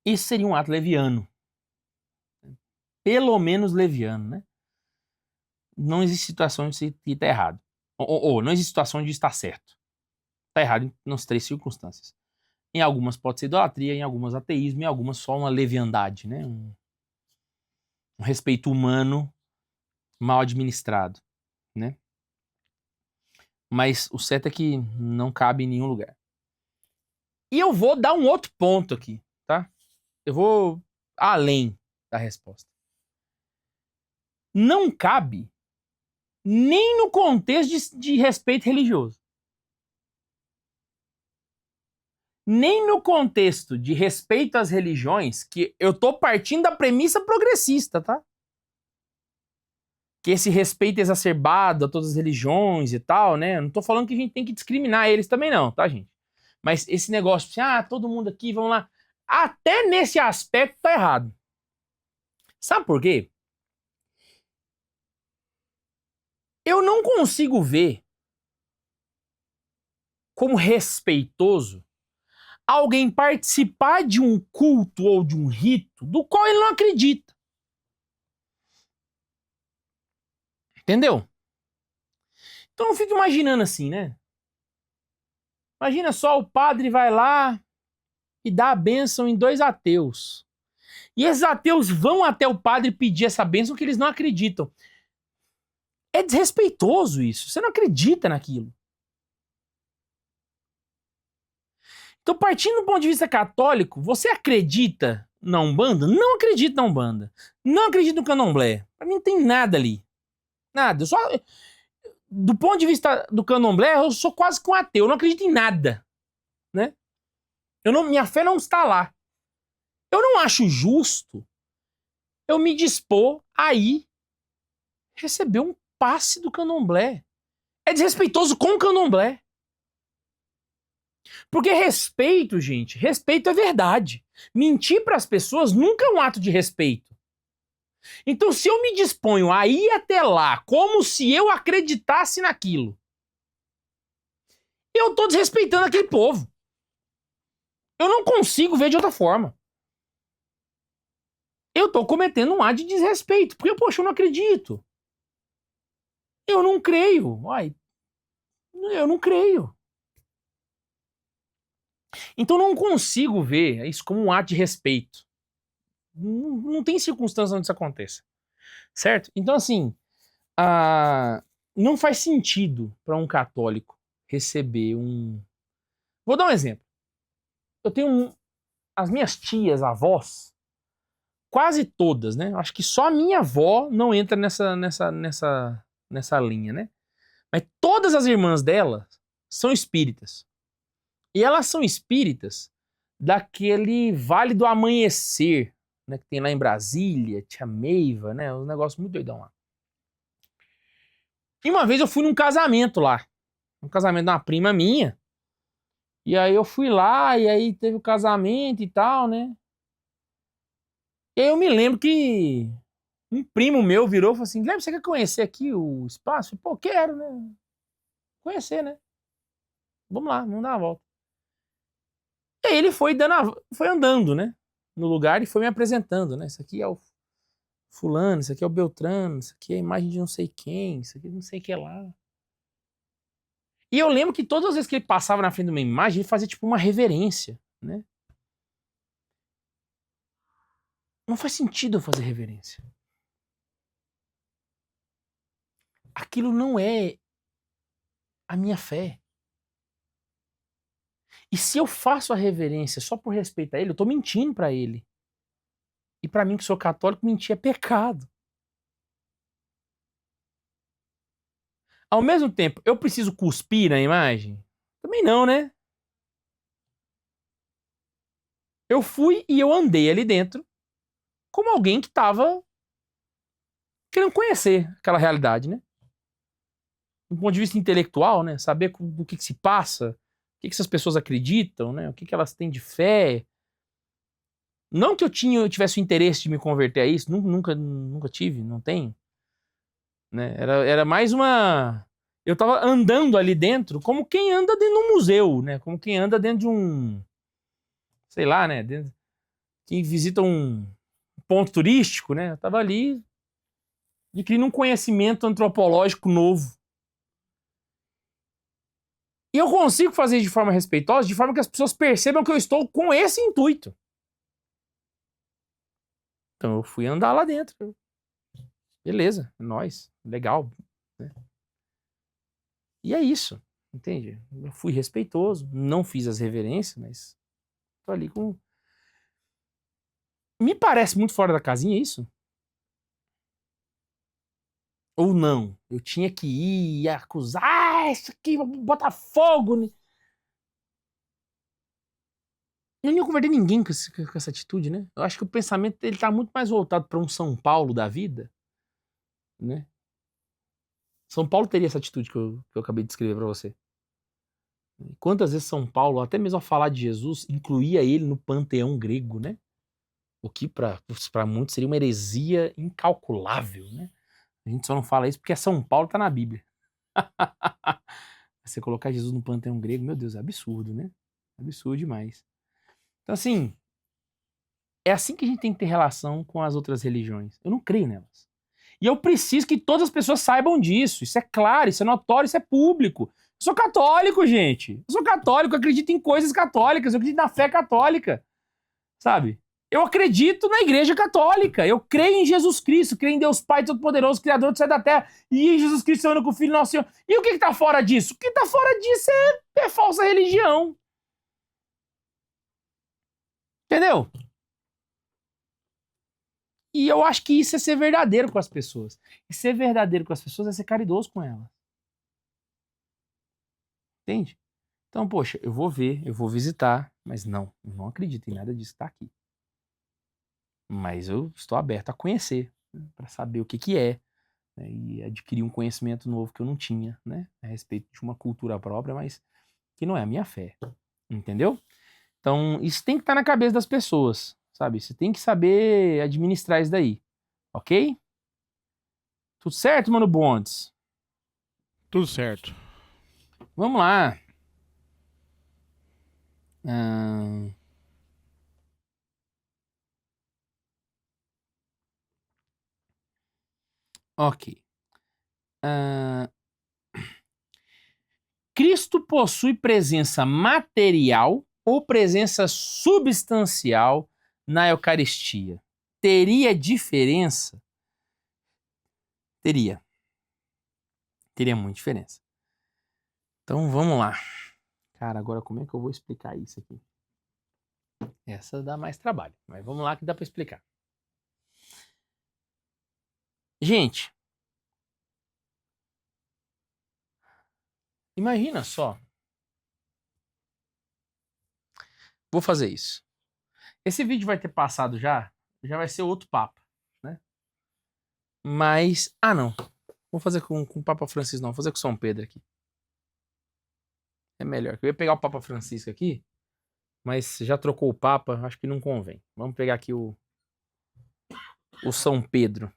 isso seria um ato leviano. Pelo menos leviano, né? Não existe situação de estar errado. Ou não existe situação de estar certo. Está errado nas três circunstâncias. Em algumas pode ser idolatria, em algumas ateísmo, em algumas só uma leviandade, né? Um respeito humano mal administrado, né? Mas o certo é que não cabe em nenhum lugar. E eu vou dar um outro ponto aqui, tá? Eu vou além da resposta. Não cabe nem no contexto de respeito religioso. nem no contexto de respeito às religiões, que eu tô partindo da premissa progressista, tá? Que esse respeito exacerbado a todas as religiões e tal, né? Eu não tô falando que a gente tem que discriminar eles também não, tá, gente? Mas esse negócio assim, todo mundo aqui, vamos lá. Até nesse aspecto tá errado. Sabe por quê? Eu não consigo ver como respeitoso alguém participar de um culto ou de um rito do qual ele não acredita. Entendeu? Então eu fico imaginando assim, né? Imagina só, o padre vai lá e dá a bênção em 2 ateus. E esses ateus vão até o padre pedir essa bênção que eles não acreditam. É desrespeitoso isso. Você não acredita naquilo. Então, partindo do ponto de vista católico, você acredita na Umbanda? Não acredito na Umbanda. Não acredito no Candomblé. Pra mim não tem nada ali. Nada. Eu só... Do ponto de vista do Candomblé, eu sou quase que um ateu. Eu não acredito em nada. Né? Minha fé não está lá. Eu não acho justo eu me dispor a ir receber um passe do Candomblé. É desrespeitoso com o Candomblé. Porque respeito, gente, respeito é verdade. Mentir para as pessoas nunca é um ato de respeito. Então, se eu me disponho a ir até lá como se eu acreditasse naquilo, eu tô desrespeitando aquele povo. Eu não consigo ver de outra forma. Eu tô cometendo um ato de desrespeito, porque, poxa, eu não acredito. Eu não creio. Eu não creio. Então, não consigo ver isso como um ato de respeito. Não tem circunstância onde isso aconteça. Certo? Então, assim, não faz sentido para um católico receber um... Vou dar um exemplo. Eu tenho as minhas tias, avós, quase todas, né? Acho que só a minha avó não entra nessa linha, né? Mas todas as irmãs dela são espíritas. E elas são espíritas daquele Vale do Amanhecer, né? Que tem lá em Brasília, Tia Meiva, né? Um negócio muito doidão lá. E uma vez eu fui num casamento lá. Um casamento de uma prima minha. E aí eu fui lá, e aí teve o casamento e tal, né? E aí eu me lembro que um primo meu virou e falou assim: Guilherme, você quer conhecer aqui o espaço? Eu falei, pô, quero, né? Conhecer, né? Vamos lá, vamos dar uma volta. E aí ele foi andando, né? No lugar e foi me apresentando, né? Isso aqui é o fulano, isso aqui é o Beltrano, isso aqui é a imagem de não sei quem, isso aqui não sei o que lá. E eu lembro que todas as vezes que ele passava na frente de uma imagem, ele fazia tipo uma reverência, né? Não faz sentido eu fazer reverência. Aquilo não é a minha fé. E se eu faço a reverência só por respeito a ele, eu tô mentindo pra ele. E pra mim que sou católico, mentir é pecado. Ao mesmo tempo, eu preciso cuspir na imagem? Também não, né? Eu fui e eu andei ali dentro como alguém que tava querendo conhecer aquela realidade, né? Do ponto de vista intelectual, né? Saber do que se passa, o que essas pessoas acreditam, né? O que elas têm de fé. Não que eu tivesse o interesse de me converter a isso, nunca tive, não tenho. Né? Era mais uma... Eu tava andando ali dentro como quem anda dentro de um museu, né? Como quem anda dentro de um... Sei lá, né? Quem visita um ponto turístico, né? Eu tava ali adquirindo um conhecimento antropológico novo. E eu consigo fazer de forma respeitosa, de forma que as pessoas percebam que eu estou com esse intuito. Então eu fui andar lá dentro. Beleza, nós, legal. Né? E é isso, entende? Eu fui respeitoso, não fiz as reverências, mas tô ali com... Me parece muito fora da casinha isso? Ou não? Eu tinha que ir e acusar, isso aqui, vou botar fogo. Eu não ia converter ninguém com essa atitude, né? Eu acho que o pensamento ele tá muito mais voltado para um São Paulo da vida, né? São Paulo teria essa atitude que eu acabei de descrever para você. Quantas vezes São Paulo, até mesmo ao falar de Jesus, incluía ele no panteão grego, né? O que para muitos seria uma heresia incalculável, né? A gente só não fala isso porque São Paulo tá na Bíblia. Você colocar Jesus no panteão grego, meu Deus, é absurdo, né? Absurdo demais. Então, assim, é assim que a gente tem que ter relação com as outras religiões. Eu não creio nelas. E eu preciso que todas as pessoas saibam disso. Isso é claro, isso é notório, isso é público. Eu sou católico, gente. Eu sou católico, eu acredito em coisas católicas, eu acredito na fé católica. Sabe? Eu acredito na igreja católica. Eu creio em Jesus Cristo, creio em Deus Pai Todo-Poderoso, Criador do céu e da terra. E em Jesus Cristo, seu único Filho, nosso Senhor. E o que tá fora disso? O que tá fora disso é falsa religião. Entendeu? E eu acho que isso é ser verdadeiro com as pessoas. E ser verdadeiro com as pessoas é ser caridoso com elas. Entende? Então, poxa, eu vou ver, eu vou visitar, mas não, eu não acredito em nada disso que tá aqui. Mas eu estou aberto a conhecer, né, para saber o que é, né, e adquirir um conhecimento novo que eu não tinha, né, a respeito de uma cultura própria, mas que não é a minha fé. Entendeu? Então, isso tem que estar na cabeça das pessoas, sabe? Você tem que saber administrar isso daí. Ok? Tudo certo, mano Bondes? Tudo certo. Vamos lá. Ok. Cristo possui presença material ou presença substancial na Eucaristia? Teria diferença? Teria. Teria muita diferença. Então vamos lá. Cara, agora como é que eu vou explicar isso aqui? Essa dá mais trabalho, mas vamos lá que dá para explicar. Gente, imagina só. Vou fazer isso. Esse vídeo vai ter passado já vai ser outro papo, né? Mas, não. Vou fazer com o Papa Francisco não, vou fazer com São Pedro aqui. É melhor. Eu ia pegar o Papa Francisco aqui, mas já trocou o Papa, acho que não convém. Vamos pegar aqui o São Pedro.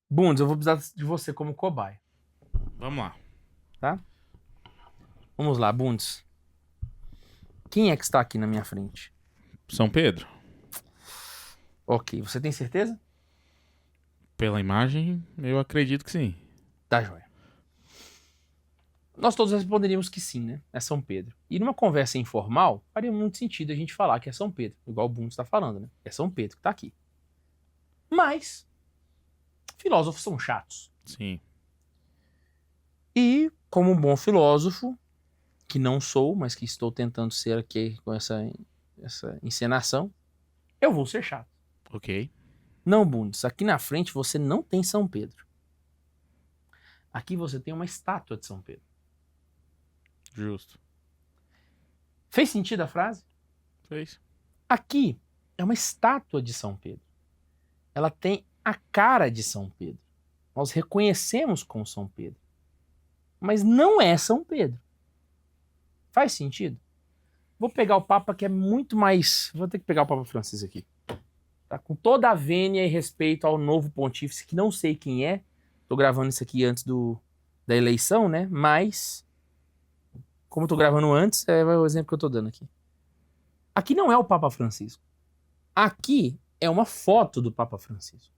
Bundes, eu vou precisar de você como cobaia. Vamos lá. Tá? Vamos lá, Bundes. Quem é que está aqui na minha frente? São Pedro. Ok, você tem certeza? Pela imagem, eu acredito que sim. Tá, joia. Nós todos responderíamos que sim, né? É São Pedro. E numa conversa informal, faria muito sentido a gente falar que é São Pedro, igual o Bundes está falando, né? É São Pedro que está aqui. Mas, filósofos são chatos. Sim. E, como um bom filósofo, que não sou, mas que estou tentando ser aqui com essa encenação, eu vou ser chato. Ok. Não, Bundes, aqui na frente você não tem São Pedro. Aqui você tem uma estátua de São Pedro. Justo. Fez sentido a frase? Fez. Aqui é uma estátua de São Pedro. Ela tem a cara de São Pedro. Nós reconhecemos com São Pedro. Mas não é São Pedro. Faz sentido? Vou pegar o Papa que é muito mais... Vou ter que pegar o Papa Francisco aqui. Tá? Com toda a vênia e respeito ao novo pontífice, que não sei quem é. Tô gravando isso aqui antes da eleição, né? Mas, como eu tô gravando antes, é o exemplo que eu tô dando aqui. Aqui não é o Papa Francisco. Aqui é uma foto do Papa Francisco.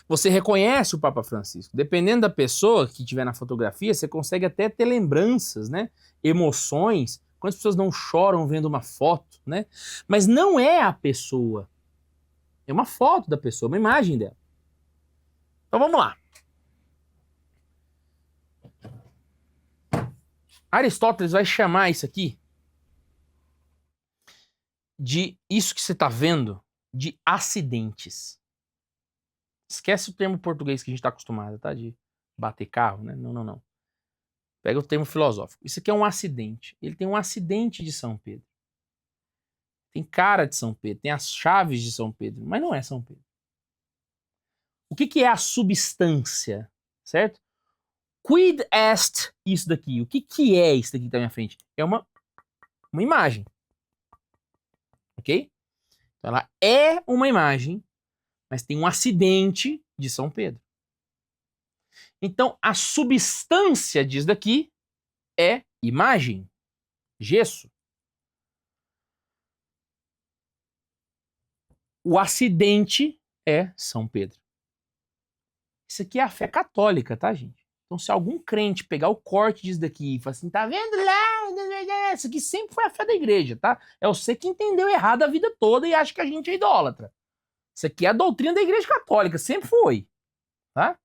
Você reconhece o Papa Francisco. Dependendo da pessoa que tiver na fotografia, você consegue até ter lembranças, né? Emoções. Quantas pessoas não choram vendo uma foto, né? Mas não é a pessoa. É uma foto da pessoa, uma imagem dela. Então vamos lá. Aristóteles vai chamar isso aqui de isso que você está vendo de acidentes. Esquece o termo português que a gente está acostumado, tá? De bater carro, né? Não. Pega o termo filosófico. Isso aqui é um acidente. Ele tem um acidente de São Pedro. Tem cara de São Pedro, tem as chaves de São Pedro, mas não é São Pedro. O que é a substância, certo? Quid est isso daqui? O que é isso daqui que tá na minha frente? É uma imagem. Ok? Então ela é uma imagem, mas tem um acidente de São Pedro. Então a substância disso daqui é imagem, gesso. O acidente é São Pedro. Isso aqui é a fé católica, tá, gente? Então, se algum crente pegar o corte disso daqui e falar assim, tá vendo lá? Isso aqui sempre foi a fé da igreja, tá? É você que entendeu errado a vida toda e acha que a gente é idólatra. Isso aqui é a doutrina da igreja católica, sempre foi, tá?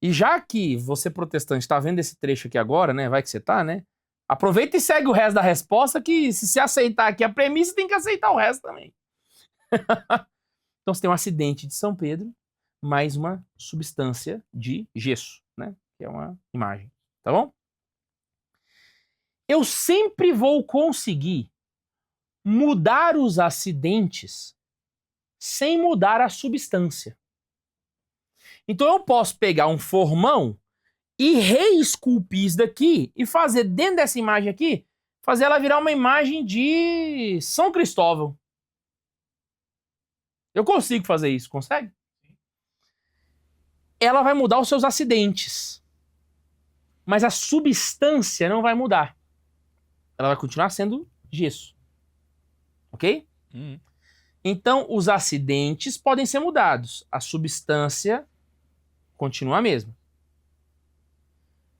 E já que você protestante está vendo esse trecho aqui agora, né? Vai que você tá, né? Aproveita e segue o resto da resposta, que se você aceitar aqui a premissa, tem que aceitar o resto também. Então você tem um acidente de São Pedro, mais uma substância de gesso, né? Que é uma imagem, tá bom? Eu sempre vou conseguir mudar os acidentes sem mudar a substância. Então eu posso pegar um formão e reesculpir isso daqui e fazer dentro dessa imagem aqui, fazer ela virar uma imagem de São Cristóvão. Eu consigo fazer isso, consegue? Ela vai mudar os seus acidentes, mas a substância não vai mudar. Ela vai continuar sendo gesso. Ok? Então, os acidentes podem ser mudados. A substância continua a mesma.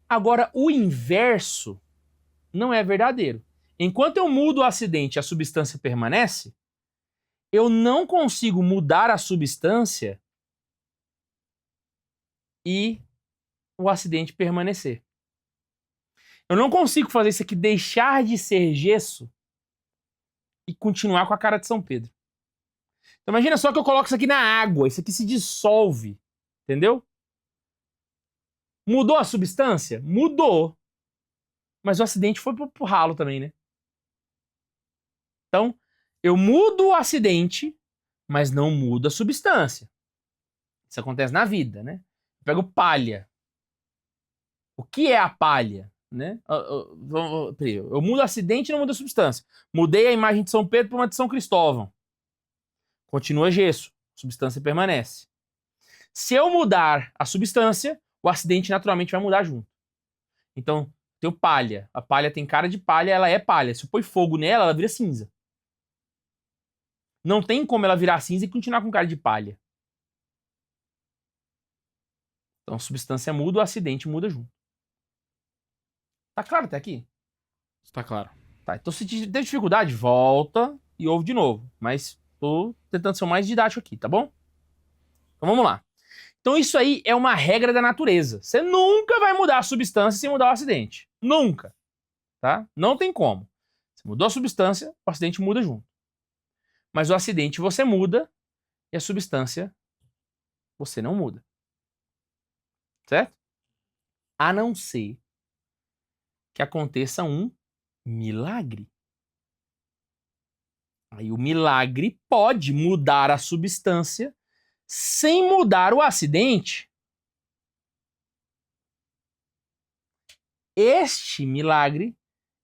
Agora, o inverso não é verdadeiro. Enquanto eu mudo o acidente e a substância permanece, eu não consigo mudar a substância e o acidente permanecer. Eu não consigo fazer isso aqui deixar de ser gesso e continuar com a cara de São Pedro. Então imagina só que eu coloco isso aqui na água, isso aqui se dissolve, entendeu? Mudou a substância? Mudou. Mas o acidente foi pro ralo também, né? Então, eu mudo o acidente, mas não mudo a substância. Isso acontece na vida, né? Eu pego palha. O que é a palha? Né? Eu mudo o acidente e não mudo a substância. Mudei a imagem de São Pedro para uma de São Cristóvão. Continua gesso. A substância permanece. Se eu mudar a substância, o acidente naturalmente vai mudar junto. Então, tem palha. A palha tem cara de palha, ela é palha. Se eu pôr fogo nela, ela vira cinza. Não tem como ela virar cinza e continuar com cara de palha. Então, a substância muda, o acidente muda junto. Tá claro até aqui? Tá claro. Tá, então se tem dificuldade, volta e ouve de novo. Mas tô tentando ser o mais didático aqui, tá bom? Então vamos lá. Então isso aí é uma regra da natureza. Você nunca vai mudar a substância sem mudar o acidente. Nunca. Tá? Não tem como. Você mudou a substância, o acidente muda junto. Mas o acidente você muda e a substância você não muda. Certo? A não ser que aconteça um milagre. Aí o milagre pode mudar a substância sem mudar o acidente. Este milagre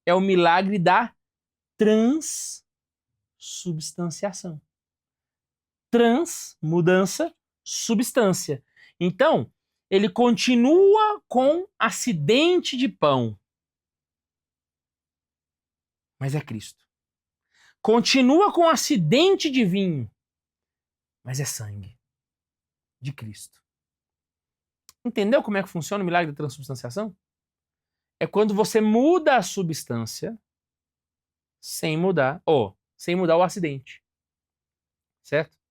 é o milagre da transubstanciação. Trans, mudança, substância. Então, ele continua com acidente de pão, mas é Cristo. Continua com acidente de vinho, mas é sangue de Cristo. Entendeu como é que funciona o milagre da transubstanciação? É quando você muda a substância sem mudar o acidente. Certo?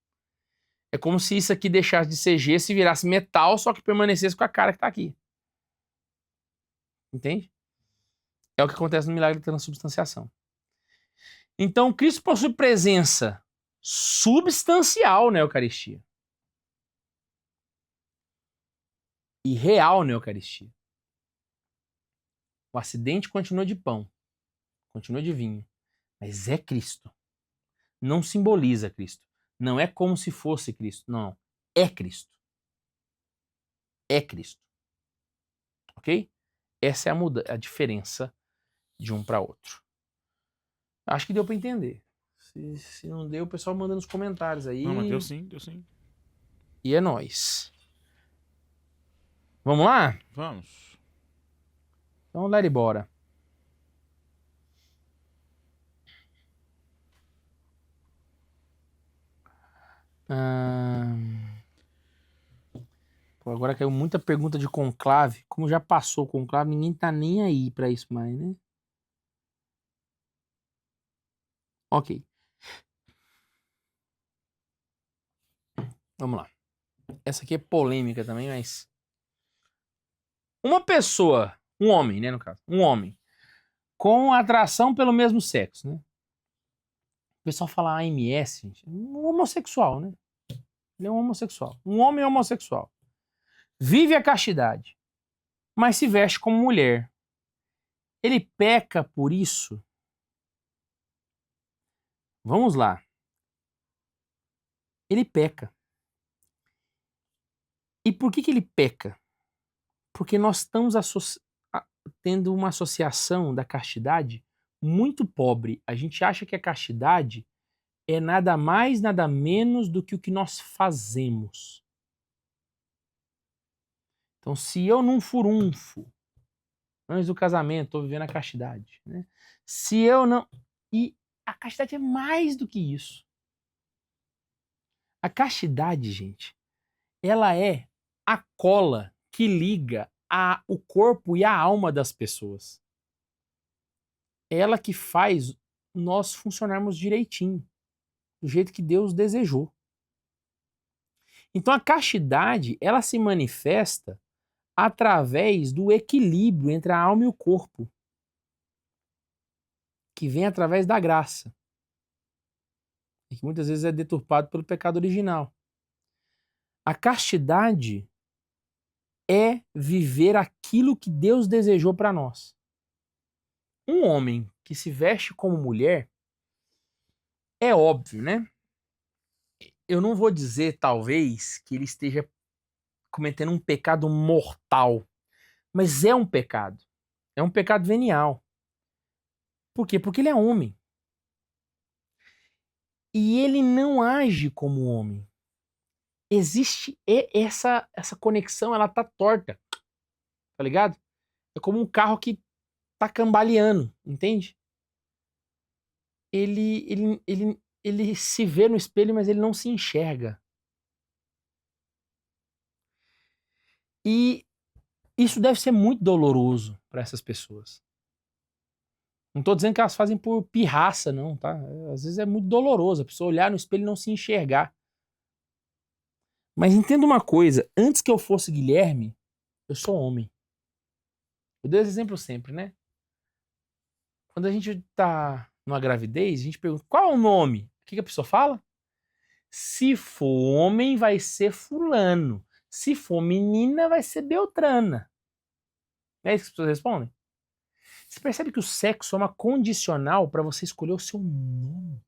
É como se isso aqui deixasse de ser gesso e virasse metal, só que permanecesse com a cara que tá aqui. Entende? É o que acontece no milagre da transubstanciação. Então, Cristo possui presença substancial na Eucaristia. E real na Eucaristia. O acidente continua de pão, continua de vinho, mas é Cristo. Não simboliza Cristo. Não é como se fosse Cristo. Não. É Cristo. É Cristo. Ok? Essa é a diferença de um para outro. Acho que deu para entender. Se não deu, o pessoal manda nos comentários aí. Não, mas deu sim. E é nóis. Vamos lá? Vamos. Então, let it bora. Pô, agora caiu muita pergunta de conclave. Como já passou o conclave, ninguém tá nem aí pra isso mais, né? Ok. Vamos lá. Essa aqui é polêmica também, mas... Uma pessoa, um homem, né, no caso, um homem, com atração pelo mesmo sexo, né? O pessoal fala AMS, gente, um homossexual, né? Ele é um homossexual. Um homem homossexual. Vive a castidade, mas se veste como mulher. Ele peca por isso? Vamos lá. Ele peca. E por que ele peca? Porque nós estamos tendo uma associação da castidade muito pobre. A gente acha que a castidade é nada mais, nada menos do que o que nós fazemos. Então, se eu não furunfo antes do casamento, estou vivendo a castidade, né? Se eu não... E a castidade é mais do que isso. A castidade, gente, ela é a cola que liga o corpo e a alma das pessoas. É ela que faz nós funcionarmos direitinho, do jeito que Deus desejou. Então a castidade, ela se manifesta através do equilíbrio entre a alma e o corpo, que vem através da graça, e que muitas vezes é deturpado pelo pecado original. A castidade é viver aquilo que Deus desejou para nós. Um homem que se veste como mulher, é óbvio, né? Eu não vou dizer, talvez, que ele esteja cometendo um pecado mortal, mas é um pecado. É um pecado venial. Por quê? Porque ele é homem. E ele não age como homem. Existe essa conexão, ela tá torta. Tá ligado? É como um carro que tá cambaleando, entende? Ele se vê no espelho, mas ele não se enxerga. E isso deve ser muito doloroso para essas pessoas. Não tô dizendo que elas fazem por pirraça, não, tá? Às vezes é muito doloroso a pessoa olhar no espelho e não se enxergar. Mas entenda uma coisa, antes que eu fosse Guilherme, eu sou homem. Eu dou esse exemplo sempre, né? Quando a gente tá numa gravidez, a gente pergunta, qual é o nome? O que a pessoa fala? Se for homem, vai ser fulano. Se for menina, vai ser Beltrana. É isso que as pessoas respondem? Você percebe que o sexo é uma condicional para você escolher o seu nome.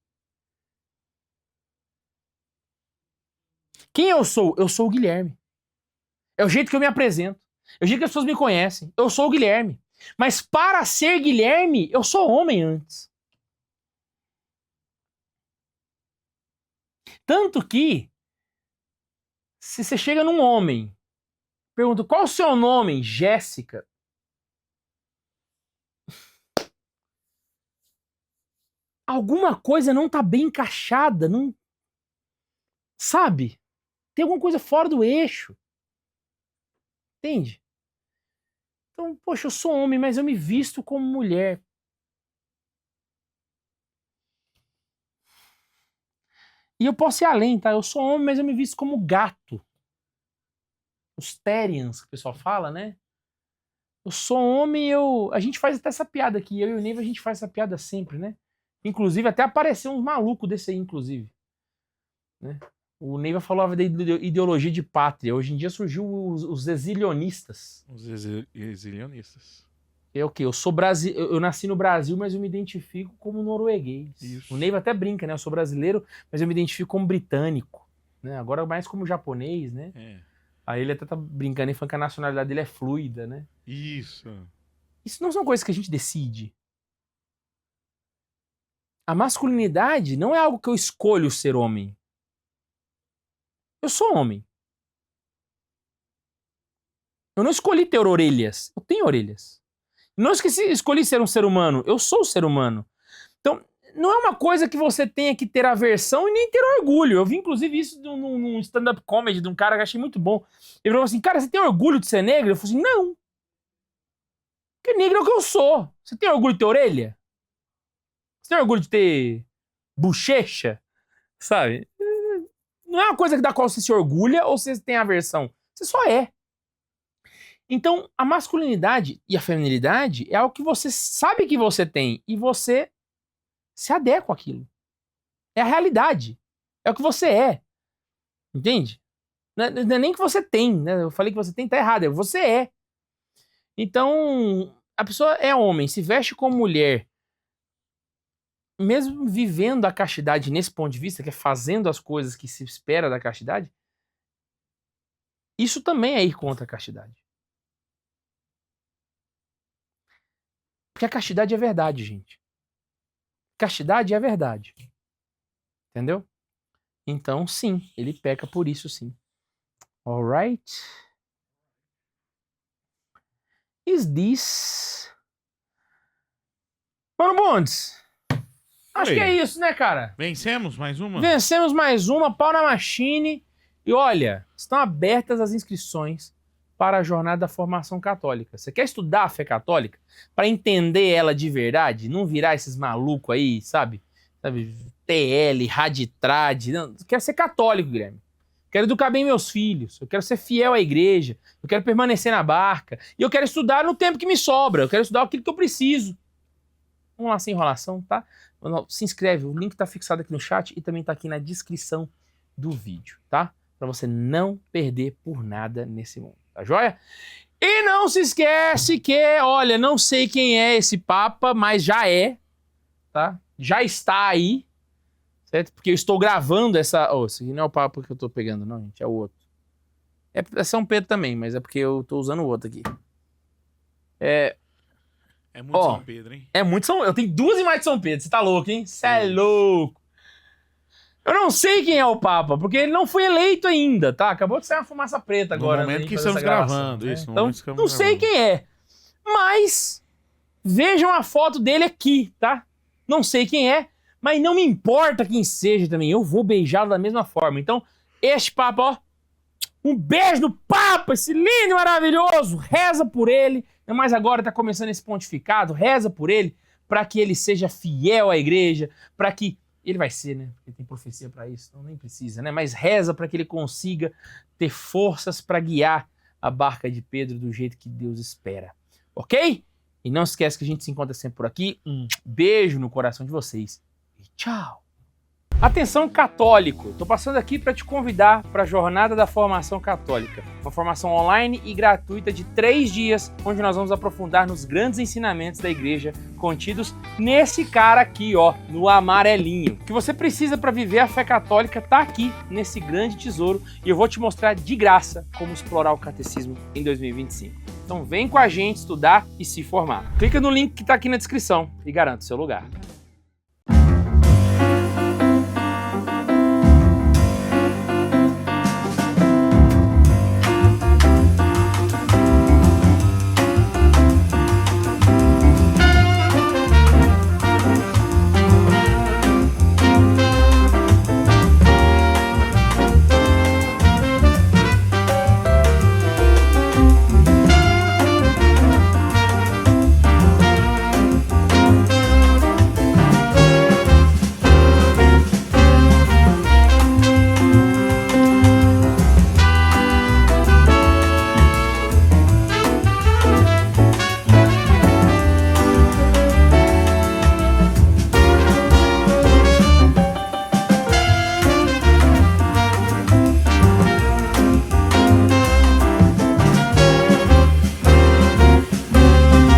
Quem eu sou? Eu sou o Guilherme. É o jeito que eu me apresento. É o jeito que as pessoas me conhecem. Eu sou o Guilherme. Mas para ser Guilherme, eu sou homem antes. Tanto que, se você chega num homem, pergunta, qual o seu nome? Jéssica. Alguma coisa não tá bem encaixada, não... Sabe? Tem alguma coisa fora do eixo. Entende? Então, poxa, eu sou homem, mas eu me visto como mulher. E eu posso ir além, tá? Eu sou homem, mas eu me visto como gato. Os Therians, que o pessoal fala, né? Eu sou homem, a gente faz até essa piada aqui. Eu e o Neiva, a gente faz essa piada sempre, né? Inclusive, até apareceu uns malucos desse aí, inclusive. Né? O Neiva falava da ideologia de pátria. Hoje em dia surgiu os exilionistas. Os exilionistas. É o quê? Eu nasci no Brasil, mas eu me identifico como norueguês. Isso. O Neiva até brinca, né? Eu sou brasileiro, mas eu me identifico como britânico. Né? Agora mais como japonês, né? Aí ele até tá brincando e falando que a nacionalidade dele é fluida, né? Isso. Isso não são coisas que a gente decide. A masculinidade não é algo que eu escolho ser homem. Eu sou homem. Eu não escolhi ter orelhas. Eu tenho orelhas. Não escolhi ser um ser humano. Eu sou um ser humano. Então, não é uma coisa que você tenha que ter aversão e nem ter orgulho. Eu vi, inclusive, isso num stand-up comedy de um cara que eu achei muito bom. Ele falou assim, cara, você tem orgulho de ser negro? Eu falei assim, não. Porque negro é o que eu sou. Você tem orgulho de ter orelha? Você tem orgulho de ter bochecha? Sabe? Não é uma coisa da qual você se orgulha ou você tem aversão. Você só é. Então, a masculinidade e a feminilidade é algo que você sabe que você tem e você se adequa àquilo. É a realidade. É o que você é. Entende? Não é nem que você tem, né? Eu falei que você tem, tá errado. É você é. Então, a pessoa é homem, se veste como mulher, mesmo vivendo a castidade nesse ponto de vista, que é fazendo as coisas que se espera da castidade, isso também é ir contra a castidade. Porque a castidade é verdade, gente. Castidade é verdade. Entendeu? Então, sim, ele peca por isso, sim. Alright? Is this... Mano Bondes, acho que é isso, né, cara? Vencemos mais uma? Vencemos mais uma, pau na machine. E olha, estão abertas as inscrições para a jornada da formação católica. Você quer estudar a fé católica? Para entender ela de verdade? Não virar esses malucos aí, sabe? TL, raditrad. Não, quero ser católico, Guilherme. Quero educar bem meus filhos. Eu quero ser fiel à igreja. Eu quero permanecer na barca. E eu quero estudar no tempo que me sobra. Eu quero estudar aquilo que eu preciso. Vamos lá, sem enrolação, tá? Se inscreve. O link tá fixado aqui no chat e também tá aqui na descrição do vídeo, tá? Para você não perder por nada nesse mundo. Tá joia? E não se esquece que, olha, não sei quem é esse Papa, mas já é, tá? Já está aí, certo? Porque eu estou gravando essa... Oh, esse aqui não é o Papa que eu tô pegando, não, gente, é o outro. É São Pedro também, mas é porque eu tô usando o outro aqui. É muito São Pedro, hein? É muito São... Eu tenho 2 imagens de São Pedro, você tá louco, hein? Você é louco. Eu não sei quem é o Papa, porque ele não foi eleito ainda, tá? Acabou de sair uma fumaça preta agora. No momento que estamos gravando, isso. Então, não sei quem é. Mas, vejam a foto dele aqui, tá? Não sei quem é, mas não me importa quem seja também. Eu vou beijá-lo da mesma forma. Então, este Papa, ó. Um beijo no Papa, esse lindo e maravilhoso. Reza por ele. Mas agora tá começando esse pontificado. Reza por ele, para que ele seja fiel à igreja, para que... Ele vai ser, né? Porque tem profecia para isso, então nem precisa, né? Mas reza para que ele consiga ter forças para guiar a barca de Pedro do jeito que Deus espera. Ok? E não esquece que a gente se encontra sempre por aqui. Um beijo no coração de vocês e tchau! Atenção católico, estou passando aqui para te convidar para a Jornada da Formação Católica, uma formação online e gratuita de 3 dias, onde nós vamos aprofundar nos grandes ensinamentos da igreja contidos nesse cara aqui, ó, no amarelinho. O que você precisa para viver a fé católica está aqui, nesse grande tesouro, e eu vou te mostrar de graça como explorar o catecismo em 2025. Então vem com a gente estudar e se formar. Clica no link que está aqui na descrição e garanta o seu lugar.